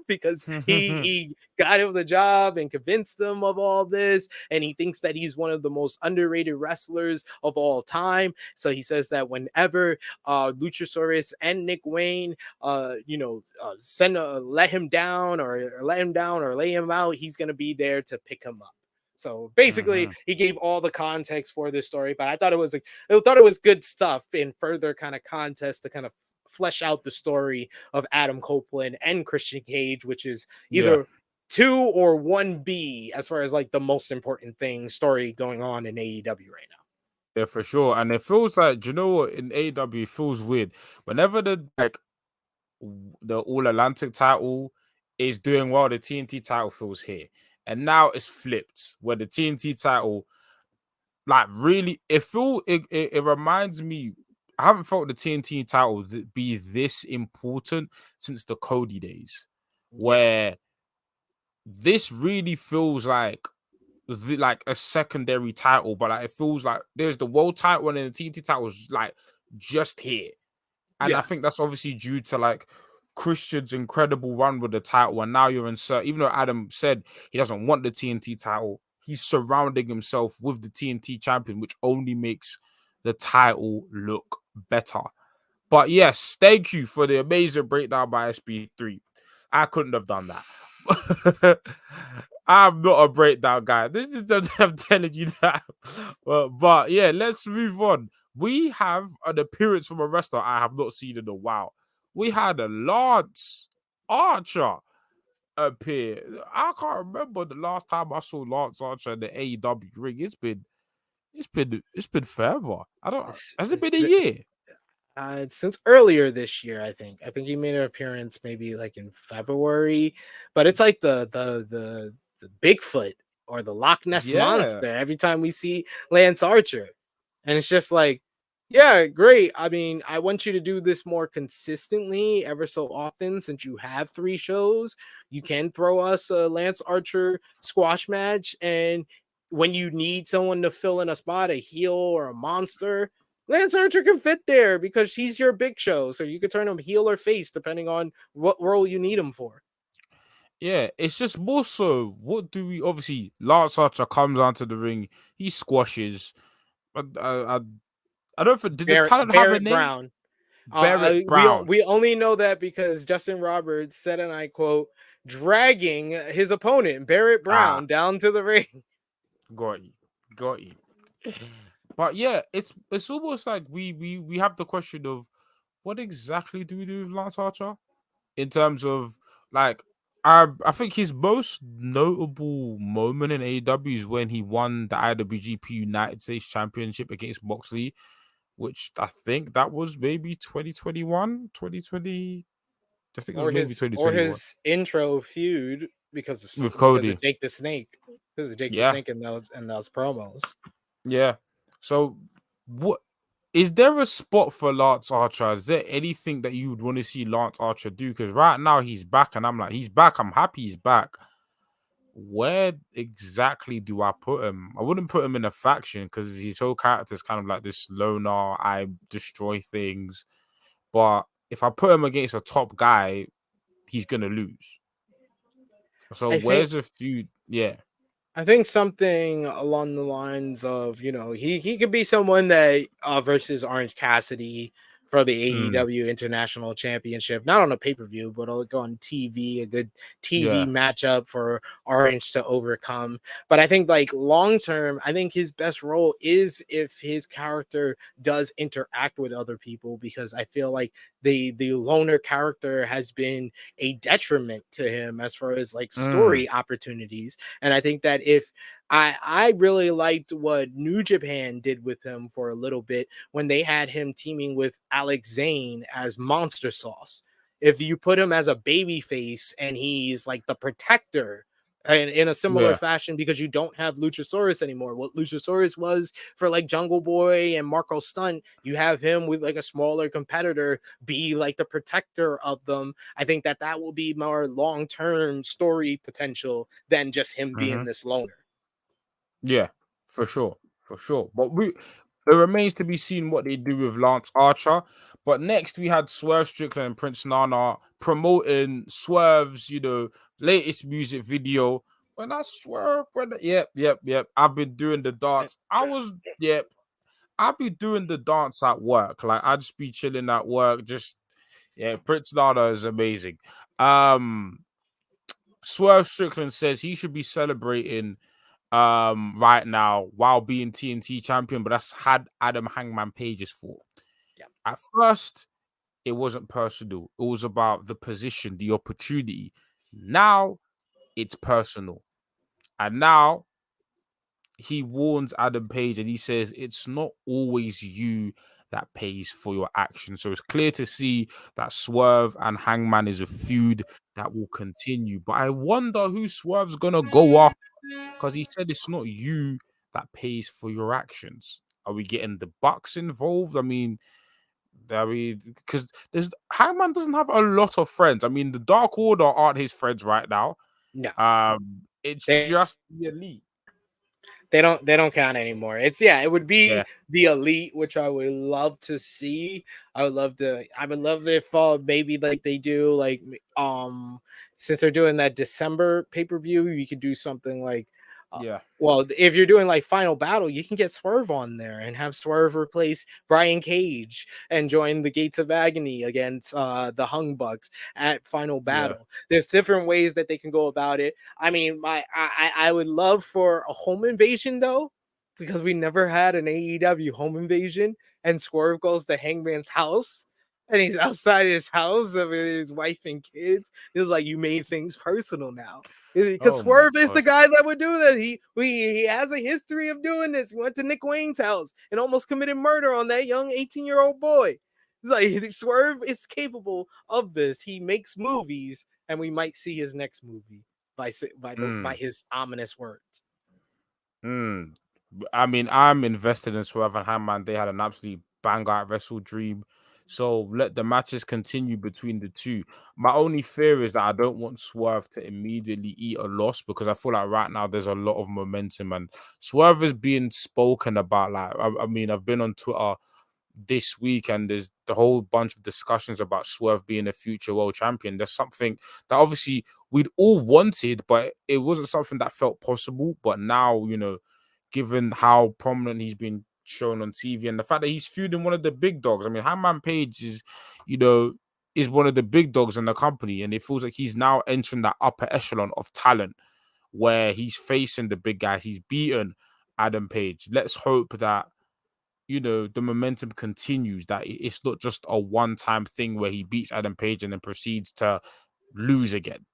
because he got him the job and convinced them of all this. And he thinks that he's one of the most underrated wrestlers of all time. So he says that whenever Luchasaurus and Nick Wayne, let him down or lay him out, he's going to be there to pick him up. So basically, he gave all the context for this story, but I thought it was good stuff in further kind of context to kind of flesh out the story of Adam Copeland and Christian Cage, which is Yeah. either 2 or 1B as far as like the most important story going on in AEW right now. Yeah, for sure. And it feels like, you know what, in AEW, it feels weird. Whenever the All Atlantic title is doing well, the TNT title feels here. And now it's flipped where the TNT title, like, really, it reminds me. I haven't felt the TNT title be this important since the Cody days, Yeah. where this really feels like a secondary title, but like it feels like there's the world title and then the TNT title is like just here. And I Yeah. think that's obviously due to like Christian's incredible run with the title. And now you're insert, even though Adam said he doesn't want the TNT title, he's surrounding himself with the TNT champion, which only makes the title look better. But yes, thank you for the amazing breakdown by SB3. I couldn't have done that. I'm not a breakdown guy. This is I'm telling you that. But yeah, let's move on. We have an appearance from a wrestler I have not seen in a while. We had a Lance Archer appear. I can't remember the last time I saw Lance Archer in the AEW ring. It's been forever. I don't. Has it been a year? Since earlier this year, I think he made an appearance maybe like in February, but it's like the Bigfoot or the Loch Ness Yeah. monster every time we see Lance Archer, and it's just like, yeah, great. I mean, I want you to do this more consistently, ever so often. Since you have 3 shows, you can throw us a Lance Archer squash match, and when you need someone to fill in a spot, a heel or a monster, Lance Archer can fit there because he's your Big Show. So you could turn him heel or face depending on what role you need him for. Yeah, it's just more so. What do we obviously? Lance Archer comes onto the ring, he squashes. I don't think, did the talent have a Barrett name? Brown. Barrett We Brown. we only know that because Justin Roberts said, and I quote, dragging his opponent Barrett Ah, Brown down to the ring. got you, got you. But yeah, it's almost like we have the question of what exactly do we do with Lance Archer in terms of like I think his most notable moment in AEW is when he won the IWGP United States Championship against Moxley. which I think that was maybe 2021, 2020. I think it was or maybe his 2021 intro feud with because of Cody. Jake the Snake, Yeah, in those promos. yeah. So, what is there a spot for Lance Archer? Is there anything that you would want to see Lance Archer do? Because right now he's back, and I'm like, he's back. I'm happy he's back. Where exactly do I put him? I wouldn't put him in a faction because his whole character is kind of like this loner. I destroy things, but if I put him against a top guy, he's gonna lose. So I think where's a feud? Yeah. I think something along the lines of, he could be someone that versus Orange Cassidy for the Mm, AEW International Championship, not on a pay per view, but like on TV, a good TV yeah. matchup for Orange to overcome. But I think, like, long term, I think his best role is if his character does interact with other people, because I feel like the loner character has been a detriment to him as far as like Mm, story opportunities. And I think that if I really liked what New Japan did with him for a little bit when they had him teaming with Alex Zane as Monster Sauce. If you put him as a baby face and he's like the protector, and in a similar yeah. fashion, because you don't have Luchasaurus anymore. What Luchasaurus was for like Jungle Boy and Marco Stunt, you have him with like a smaller competitor be like the protector of them. I think that that will be more long-term story potential than just him being Hmm. this loner. Yeah, for sure, for sure. But it remains to be seen what they do with Lance Archer. But next we had Swerve Strickland and Prince Nana promoting Swerve's, latest music video. When I swerve, yep. I've been doing the dance. Yep. I'll be doing the dance at work. Like I just be chilling at work. Just Prince Nana is amazing. Um, Swerve Strickland says he should be celebrating right now while being TNT champion, but that's had Adam Hangman Page's fault. Yeah. At first, it wasn't personal. It was about the position, the opportunity. Now it's personal. And now he warns Adam Page and he says it's not always you that pays for your actions. So it's clear to see that Swerve and Hangman is a feud that will continue. But I wonder who Swerve's gonna go after because he said it's not you that pays for your actions. Are we getting the Bucks involved? Because there's Hangman doesn't have a lot of friends. I mean, the Dark Order aren't his friends right now. No. It's They just the elite. they don't count anymore. It's yeah, it would Yeah, be the elite, which I would love to see. I would love if maybe like they do like since they're doing that December pay-per-view, you could do something like yeah, well, if you're doing like Final Battle, you can get Swerve on there and have Swerve replace Brian Cage and join the Gates of Agony against the Hung Bucks at Final yeah. Battle. There's different ways that they can go about it. I mean, I would love for a home invasion though, because we never had an AEW home invasion, and Swerve goes to Hangman's house. And he's outside his house with his wife and kids. It was like, you made things personal now. Because Oh my Swerve is the god. guy that would do this. He has a history of doing this. He went to Nick Wayne's house and almost committed murder on that young 18-year-old boy. It's like Swerve is capable of this. He makes movies, and we might see his next movie by Mm, his ominous words. mm. I mean, I'm invested in Swerve and Hangman. They had an absolute bang out Wrestle Dream. So let the matches continue between the two. My only fear is that I don't want Swerve to immediately eat a loss because I feel like right now there's a lot of momentum and Swerve is being spoken about. Like, I mean, I've been on Twitter this week and there's the whole bunch of discussions about Swerve being a future world champion. There's something that obviously we'd all wanted, but it wasn't something that felt possible. But now, given how prominent he's been shown on TV and the fact that he's feuding one of the big dogs. I mean, Hangman Page you know, is one of the big dogs in the company, and it feels like he's now entering that upper echelon of talent where he's facing the big guys. He's beaten Adam Page. Let's hope that the momentum continues, that it's not just a one-time thing where he beats Adam Page and then proceeds to lose again.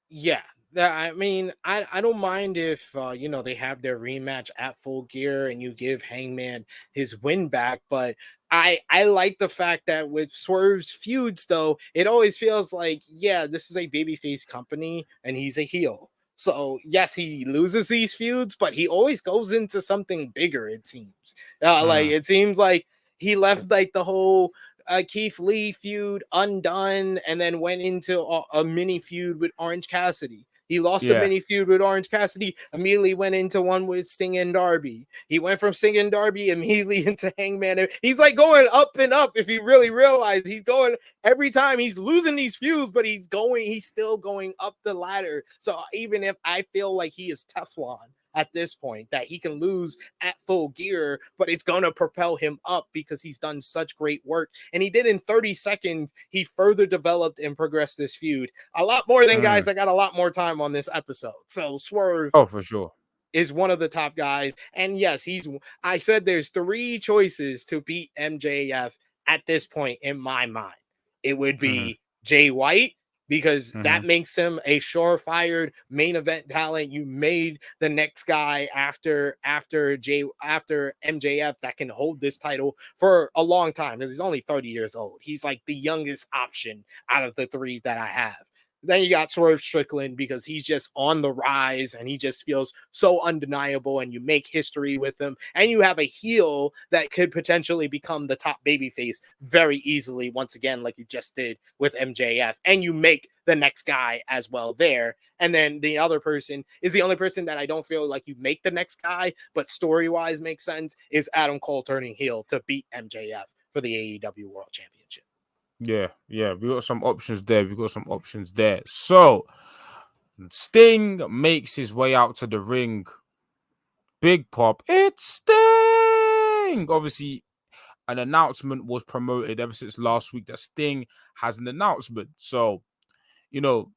Yeah, I mean, I don't mind if they have their rematch at Full Gear and you give Hangman his win back, but I like the fact that with Swerve's feuds though, it always feels like, yeah, this is a babyface company and he's a heel. So yes, he loses these feuds, but he always goes into something bigger. It seems like Mm, it seems like he left like the whole Keith Lee feud undone, and then went into a mini feud with Orange Cassidy. He lost a yeah. mini feud with Orange Cassidy, immediately went into one with Sting and Darby. He went from Sting and Darby immediately into Hangman. He's like going up and up. If you really realize, he's going every time he's losing these feuds, but he's still going up the ladder. So even if I feel like he is Teflon at this point, that he can lose at Full Gear, but it's going to propel him up because he's done such great work. And he did in 30 seconds. He further developed and progressed this feud a lot more than guys Mm. that got a lot more time on this episode. So Swerve Oh, for sure. is one of the top guys. And yes, I said there's three choices to beat MJF at this point in my mind. It would Hmm. be Jay White, because Hmm. that makes him a surefire main event talent. You made the next guy after MJF that can hold this title for a long time, because he's only 30 years old. He's like the youngest option out of the three that I have. Then you got Swerve Strickland, because he's just on the rise and he just feels so undeniable, and you make history with him. And you have a heel that could potentially become the top babyface very easily, once again, like you just did with MJF. And you make the next guy as well there. And then the other person is the only person that I don't feel like you make the next guy, but story wise makes sense, is Adam Cole turning heel to beat MJF for the AEW World Championship. Yeah, yeah. We got some options there. We got some options there. So Sting makes his way out to the ring. Big pop. It's Sting. Obviously, an announcement was promoted ever since last week that Sting has an announcement. So,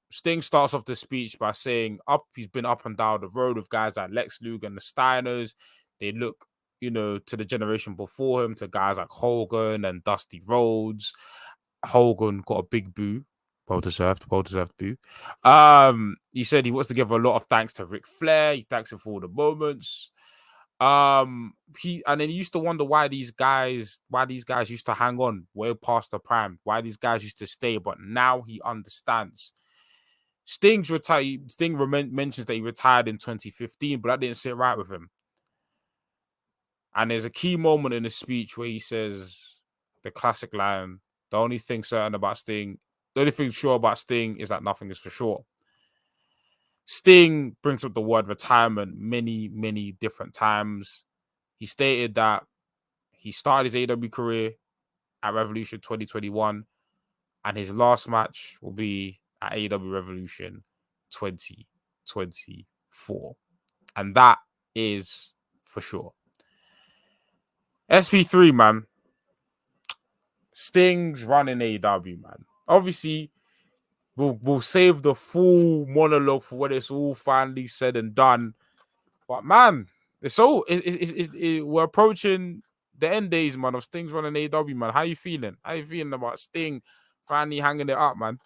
Sting starts off the speech by saying he's been up and down the road with guys like Lex Luger and the Steiners. They look, to the generation before him, to guys like Hogan and Dusty Rhodes. Hogan got a big boo. Well deserved boo. He said he wants to give a lot of thanks to Ric Flair. He thanks him for all the moments. He used to wonder why these guys used to hang on way past the prime, why these guys used to stay, but now he understands. Sting's retired. Mentions that he retired in 2015, but that didn't sit right with him. And there's a key moment in the speech where he says the classic line: "The only thing certain about Sting, the only thing sure about Sting is that nothing is for sure." Sting brings up the word retirement many, many different times. He stated that he started his AEW career at Revolution 2021, and his last match will be at AEW Revolution 2024. And that is for sure. SP3, man. Sting's running AEW, man. Obviously, we'll save the full monologue for when it's all finally said and done. But man, we're approaching the end days, man, of Sting's running AEW, man. How you feeling? How you feeling about Sting finally hanging it up, man?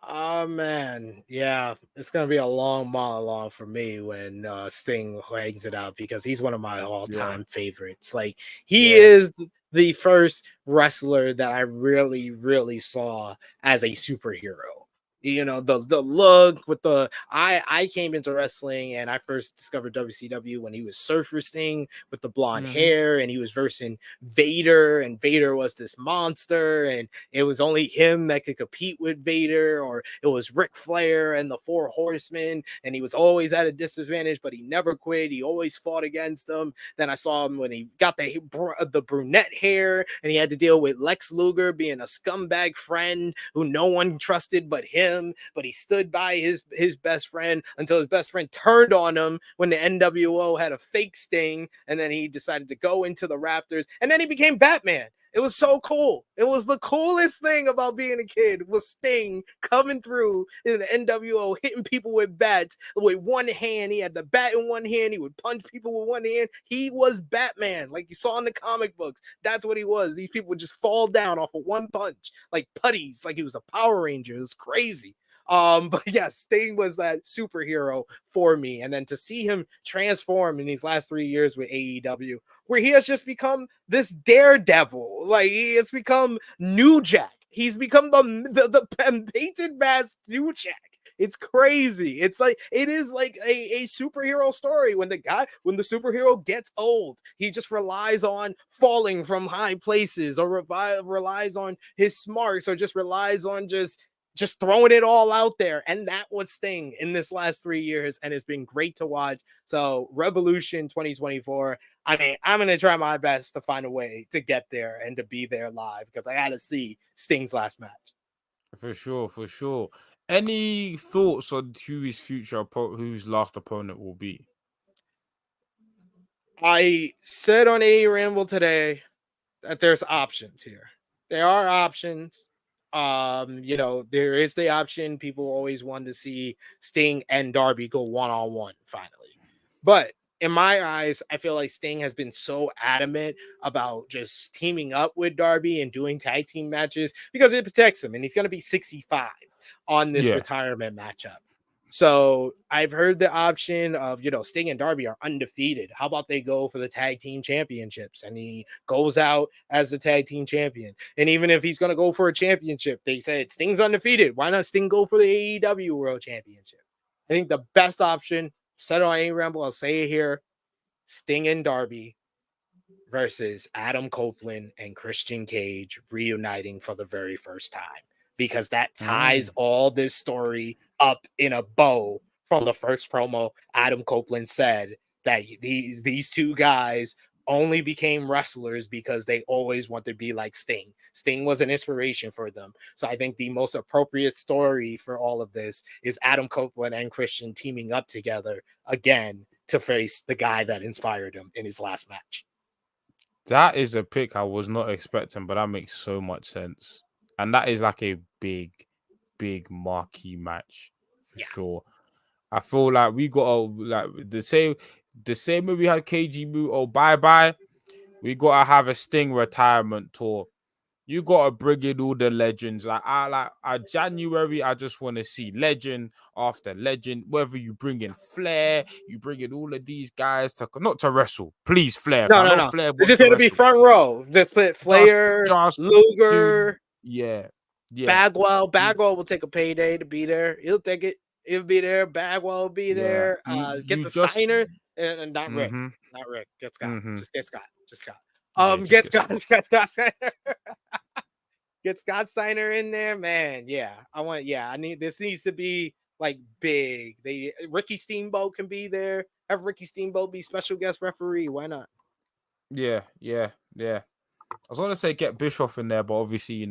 Oh man, yeah, it's gonna be a long monologue for me when Sting hangs it out, because he's one of my Yeah, all-time favorites. Like, he yeah. is the first wrestler that I really, really saw as a superhero. The look with I came into wrestling and I first discovered WCW when he was Surfer Sting with the blonde Mm-hmm. hair, and he was versing Vader, and Vader was this monster, and it was only him that could compete with Vader, or it was Ric Flair and the Four Horsemen, and he was always at a disadvantage, but he never quit. He always fought against them. Then I saw him when he got the brunette hair, and he had to deal with Lex Luger being a scumbag friend who no one trusted but him. But he stood by his best friend until his best friend turned on him when the NWO had a fake Sting, and then he decided to go into the Raptors, and then he became Batman. It was so cool. It was the coolest thing about being a kid, was Sting coming through in the NWO, hitting people with bats with one hand. He had the bat in one hand. He would punch people with one hand. He was Batman, like you saw in the comic books. That's what he was. These people would just fall down off of one punch, like putties, like he was a Power Ranger. It was crazy. But yes, Sting was that superhero for me. And then to see him transform in these last 3 years with AEW, where he has just become this daredevil, like he has become New Jack. He's become the painted mask New Jack. It's crazy. It's like it is like a superhero story when the superhero gets old, he just relies on falling from high places or relies on his smarts or just relies on just throwing it all out there. And that was Sting in this last 3 years, and it's been great to watch. So Revolution 2024. I mean, I'm gonna try my best to find a way to get there and to be there live because I gotta see Sting's last match. For sure, for sure. Any thoughts on who his whose last opponent will be? I said on A Ramble today that there's options here. There are options. There is the option people always want to see Sting and Darby go one-on-one finally. But in my eyes, I feel like Sting has been so adamant about just teaming up with Darby and doing tag team matches because it protects him, and he's going to be 65 on this Yeah. retirement matchup. So I've heard the option of, Sting and Darby are undefeated. How about they go for the tag team championships and he goes out as the tag team champion? And even if he's going to go for a championship, they said Sting's undefeated. Why not Sting go for the AEW World Championship? I think the best option, said on A Ramble, I'll say it here, Sting and Darby versus Adam Copeland and Christian Cage reuniting for the very first time, because that ties all this story up in a bow. From the first promo, Adam Copeland said that these two guys only became wrestlers because they always wanted to be like Sting. Sting was an inspiration for them. So I think the most appropriate story for all of this is Adam Copeland and Christian teaming up together again to face the guy that inspired him in his last match. That is a pick I was not expecting, but that makes so much sense. And that is like a big, big marquee match for sure. I feel like we got like the same way we had KG Muto bye. We gotta have a Sting retirement tour. You gotta bring in all the legends. Like January, I just want to see legend after legend. Whether you bring in Flair, you bring in all of these guys to not to wrestle, please Flair. No, I no, know no. Flair It's wants just to gonna be wrestle. front row. Just put Flair, Just do, Luger, yeah. Bagwell. Bagwell will take a payday to be there. He'll take it. He'll be there. Bagwell will be Yeah. there. Get You the just Steiner and not Rick. mm-hmm. Not Rick. Get Scott. Mm-hmm. Just get Scott. Just Scott. Yeah, just Get get Scott. Scott. Get Scott Steiner. Get Scott Steiner in there, man. Yeah, I need this needs to be like big. Ricky Steamboat can be there. Have Ricky Steamboat be special guest referee. Why not? Yeah. I was gonna say get Bischoff in there, but obviously,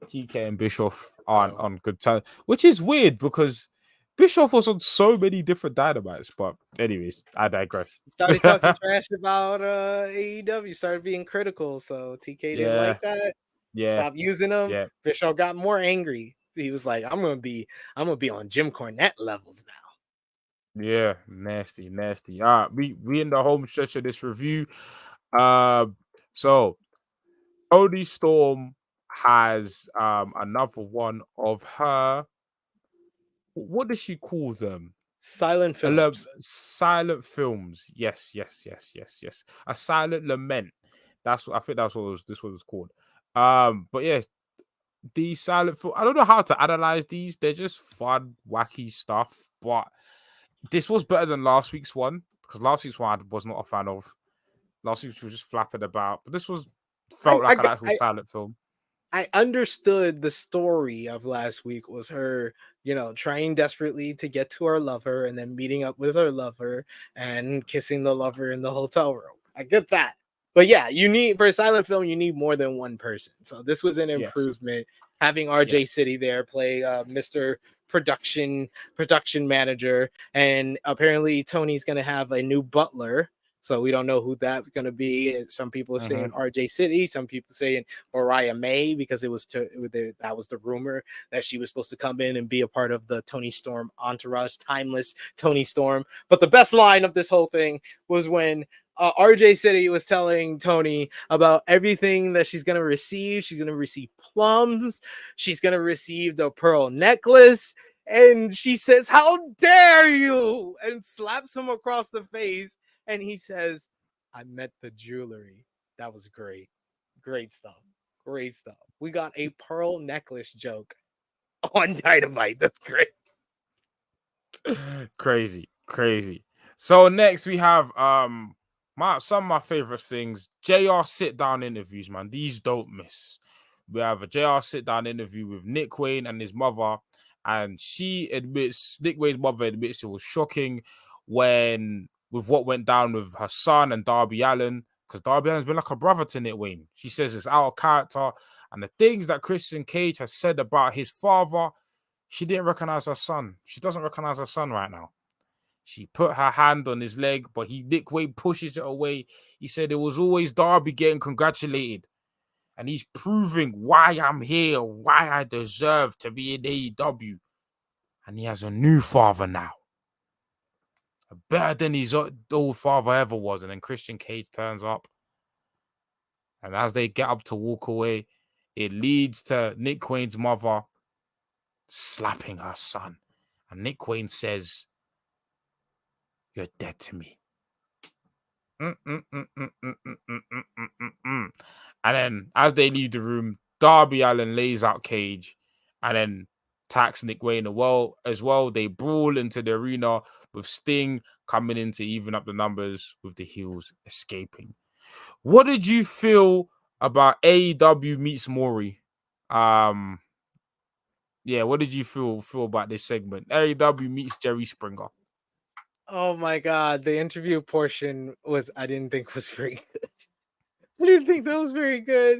TK and Bischoff aren't on good terms, which is weird because Bischoff was on so many different dynamites. But anyways, I digress. Started talking trash about AEW, started being critical. So TK didn't Yeah, like that. yeah, Stopped using them. yeah, Bischoff got more angry. He was like, I'm gonna be on Jim Cornette levels now. yeah. Nasty, nasty. We in the home stretch of this review. So Tony Storm has another one of her. What does she call them? Silent films. Silent films. Yes. A silent lament. I think that's what this was called. But yes, these silent film. I don't know how to analyze these. They're just fun, wacky stuff. But this was better than last week's one because last week's one I was not a fan of. Last week was just flapping about, but this was felt like an actual silent film. I understood the story of last week was her, trying desperately to get to her lover and then meeting up with her lover and kissing the lover in the hotel room. I get that. But yeah, for a silent film, you need more than one person. So this was an Yes. improvement. Having RJ Yes. City there play Mr. Production manager, and apparently Tony's gonna have a new butler. So we don't know who that's going to be. Some people are saying RJ City. Some people saying Mariah May because that was the rumor that she was supposed to come in and be a part of the Tony Storm entourage, timeless Tony Storm. But the best line of this whole thing was when RJ City was telling Tony about everything that she's going to receive. She's going to receive plums. She's going to receive the pearl necklace. And she says, "How dare you!" and slaps him across the face. And he says, "I meant the jewelry." That was great. Great stuff. Great stuff. We got a pearl necklace joke on Dynamite. That's great. Crazy, crazy. So next we have some of my favorite things. JR sit down interviews, man. These don't miss. We have a JR sit down interview with Nick Wayne and his mother, and Nick Wayne's mother admits it was shocking when with what went down with her son and Darby Allin, because Darby Allin's been like a brother to Nick Wayne. She says it's out of character, and the things that Christian Cage has said about his father, she didn't recognize her son. She doesn't recognize her son right now. She put her hand on his leg, but Nick Wayne pushes it away. He said it was always Darby getting congratulated. And he's proving why I'm here, why I deserve to be in AEW. And he has a new father now. Better than his old father ever was. And then Christian Cage turns up. And as they get up to walk away, it leads to Nick Wayne's mother slapping her son. And Nick Wayne says, "You're dead to me." And then as they leave the room, Darby Allin lays out Cage and then attacks Nick Wayne as well. They brawl into the arena with Sting coming in to even up the numbers with the heels escaping. What did you feel about AEW meets Maury? Yeah, what did you feel about this segment? AEW meets Jerry Springer. Oh my god, the interview portion was I didn't think was very good. I didn't think that was very good.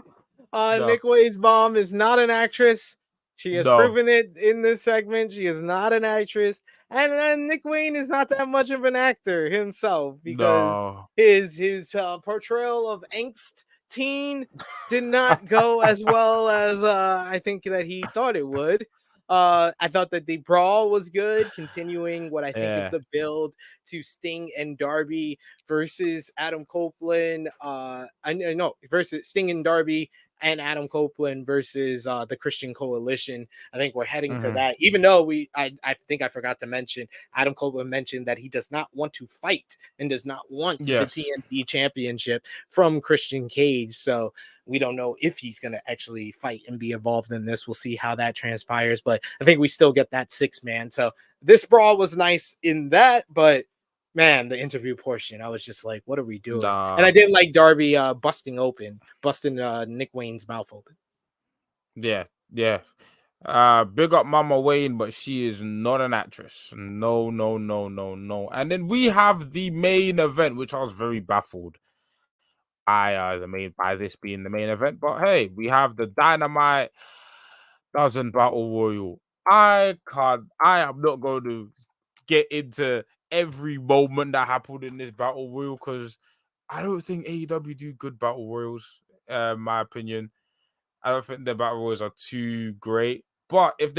No, Nick Way's mom is not an actress. She has no, proven it in this segment. She is not an actress. And then Nick Wayne is not that much of an actor himself because no. his portrayal of angst teen did not go as well as I think that he thought it would. I thought that the brawl was good, continuing what I think is Yeah. the build to Sting and Darby versus Adam Copeland. I know versus Sting and Darby and Adam Copeland versus the Christian Coalition. I think we're heading to Mm-hmm. that. Even though I think I forgot to mention Adam Copeland mentioned that he does not want to fight and does not want the Yes. TNT Championship from Christian Cage. So we don't know if he's going to actually fight and be involved in this. We'll see how that transpires, but I think we still get that 6-man. So this brawl was nice in that, but man, the interview portion, I was just like, what are we doing? And I Nah. did like Darby busting Nick Wayne's mouth open. Yeah. Yeah. Big up Mama Wayne, but she is not an actress. No, no, no, no, no. And then we have the main event, which I was very baffled by this being the main event. But hey, we have the Dynamite Dozen Battle Royal. I am not going to get into every moment that happened in this Battle Royal because I don't think AEW do good Battle Royals, my opinion. I don't think their battle royals are too great. But I'm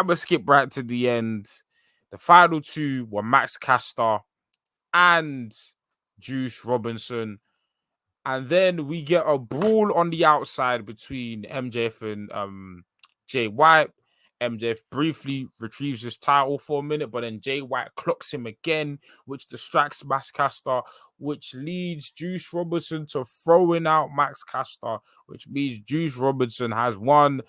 gonna skip right to the end. The final two were Max Caster and Juice Robinson. And then we get a brawl on the outside between MJF and Jay White. MJF briefly retrieves his title for a minute, but then Jay White clocks him again, which distracts Max Caster, which leads Juice Robinson to throwing out Max Caster, which means Juice Robinson has won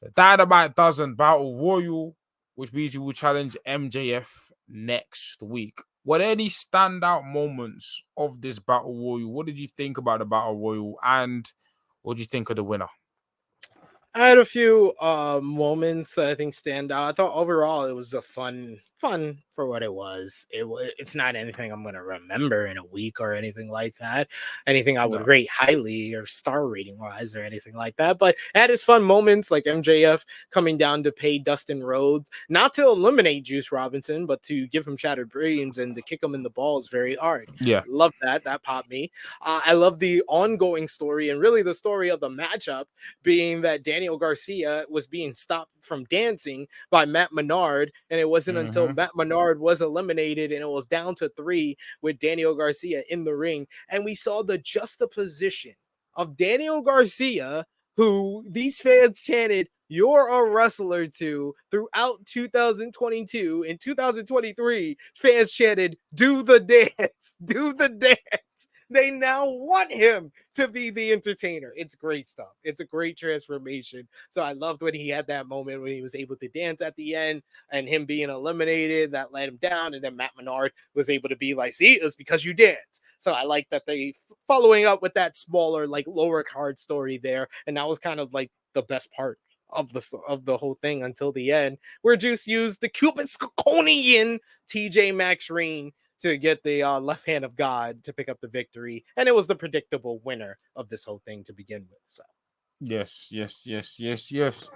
the Dynamite Dozen Battle Royal, which means he will challenge MJF next week. Were there any standout moments of this Battle Royal? What did you think about the Battle Royal? And what do you think of the winner? I had a few moments that I think stand out. I thought overall it was a fun for what it was. It's not anything I'm gonna remember in a week or anything like that. Anything I would No. rate highly or star rating wise or anything like that. But it had its fun moments like MJF coming down to pay Dustin Rhodes, not to eliminate Juice Robinson, but to give him shattered brains and to kick him in the balls very hard. Yeah. Love that. That popped me. I love the ongoing story and really the story of the matchup being that Daniel Garcia was being stopped from dancing by Matt Menard, and it wasn't until Mm-hmm. Matt Menard was eliminated and it was down to 3 with Daniel Garcia in the ring, and we saw the juxtaposition of Daniel Garcia, who these fans chanted, "You're a wrestler" to throughout 2022. In 2023, fans chanted, "Do the dance, do the dance." They now want him to be the entertainer. It's great stuff. It's a great transformation. So I loved when he had that moment when he was able to dance at the end and him being eliminated that let him down. And then Matt Menard was able to be like, "See, it's because you dance." So I like that they following up with that smaller, like lower card story there. And that was kind of like the best part of the whole thing until the end, where Juice used the Cupid TJ Maxx ring to get the left hand of God to pick up the victory. And it was the predictable winner of this whole thing to begin with. So Yes, yes, yes, yes, yes.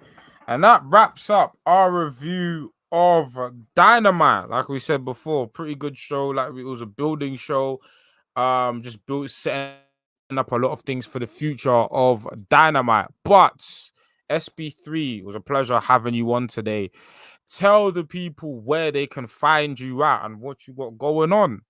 And that wraps up our review of Dynamite. Like we said before, pretty good show. Like it was a building show. Just built setting up a lot of things for the future of Dynamite. But SB3, was a pleasure having you on today. Tell the people where they can find you at and what you got going on.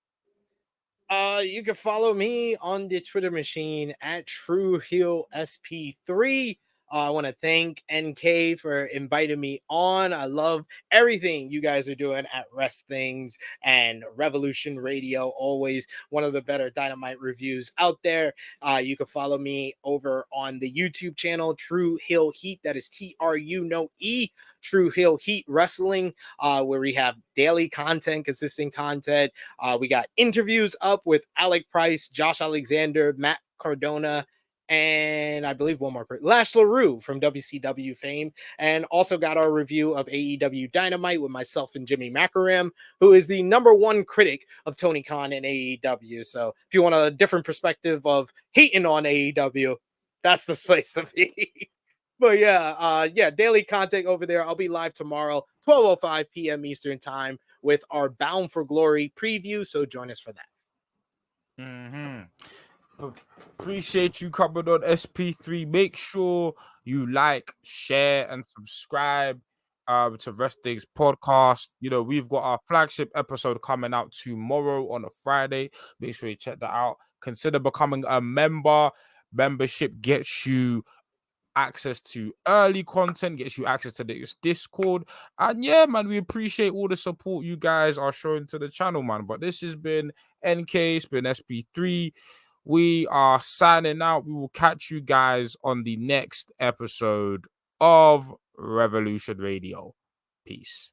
you can follow me on the Twitter machine at True Heel SP3. I want to thank NK for inviting me on. I love everything you guys are doing at Rest Things and Revolution Radio. Always one of the better Dynamite reviews out there. You can follow me over on the YouTube channel, True Hill Heat. That is TRU no E. True Hill Heat Wrestling, where we have daily content, consistent content. We got interviews up with Alec Price, Josh Alexander, Matt Cardona, and I believe one more person, Lash LaRue from WCW fame. And also got our review of AEW Dynamite with myself and Jimmy Macaram, who is the #1 critic of Tony Khan and AEW. So if you want a different perspective of hating on AEW, that's the place to be. But yeah, daily content over there. I'll be live tomorrow, 12:05 p.m. Eastern time, with our Bound for Glory preview. So join us for that. Appreciate you coming on SP3. Make sure you like, share, and subscribe to Resting's podcast. You know, we've got our flagship episode coming out tomorrow on a Friday. Make sure you check that out. Consider becoming a member. Membership gets you access to early content, gets you access to this Discord. And yeah, man, we appreciate all the support you guys are showing to the channel, man. But this has been NK, it's been SP3. We are signing out. We will catch you guys on the next episode of Revolution Radio. Peace.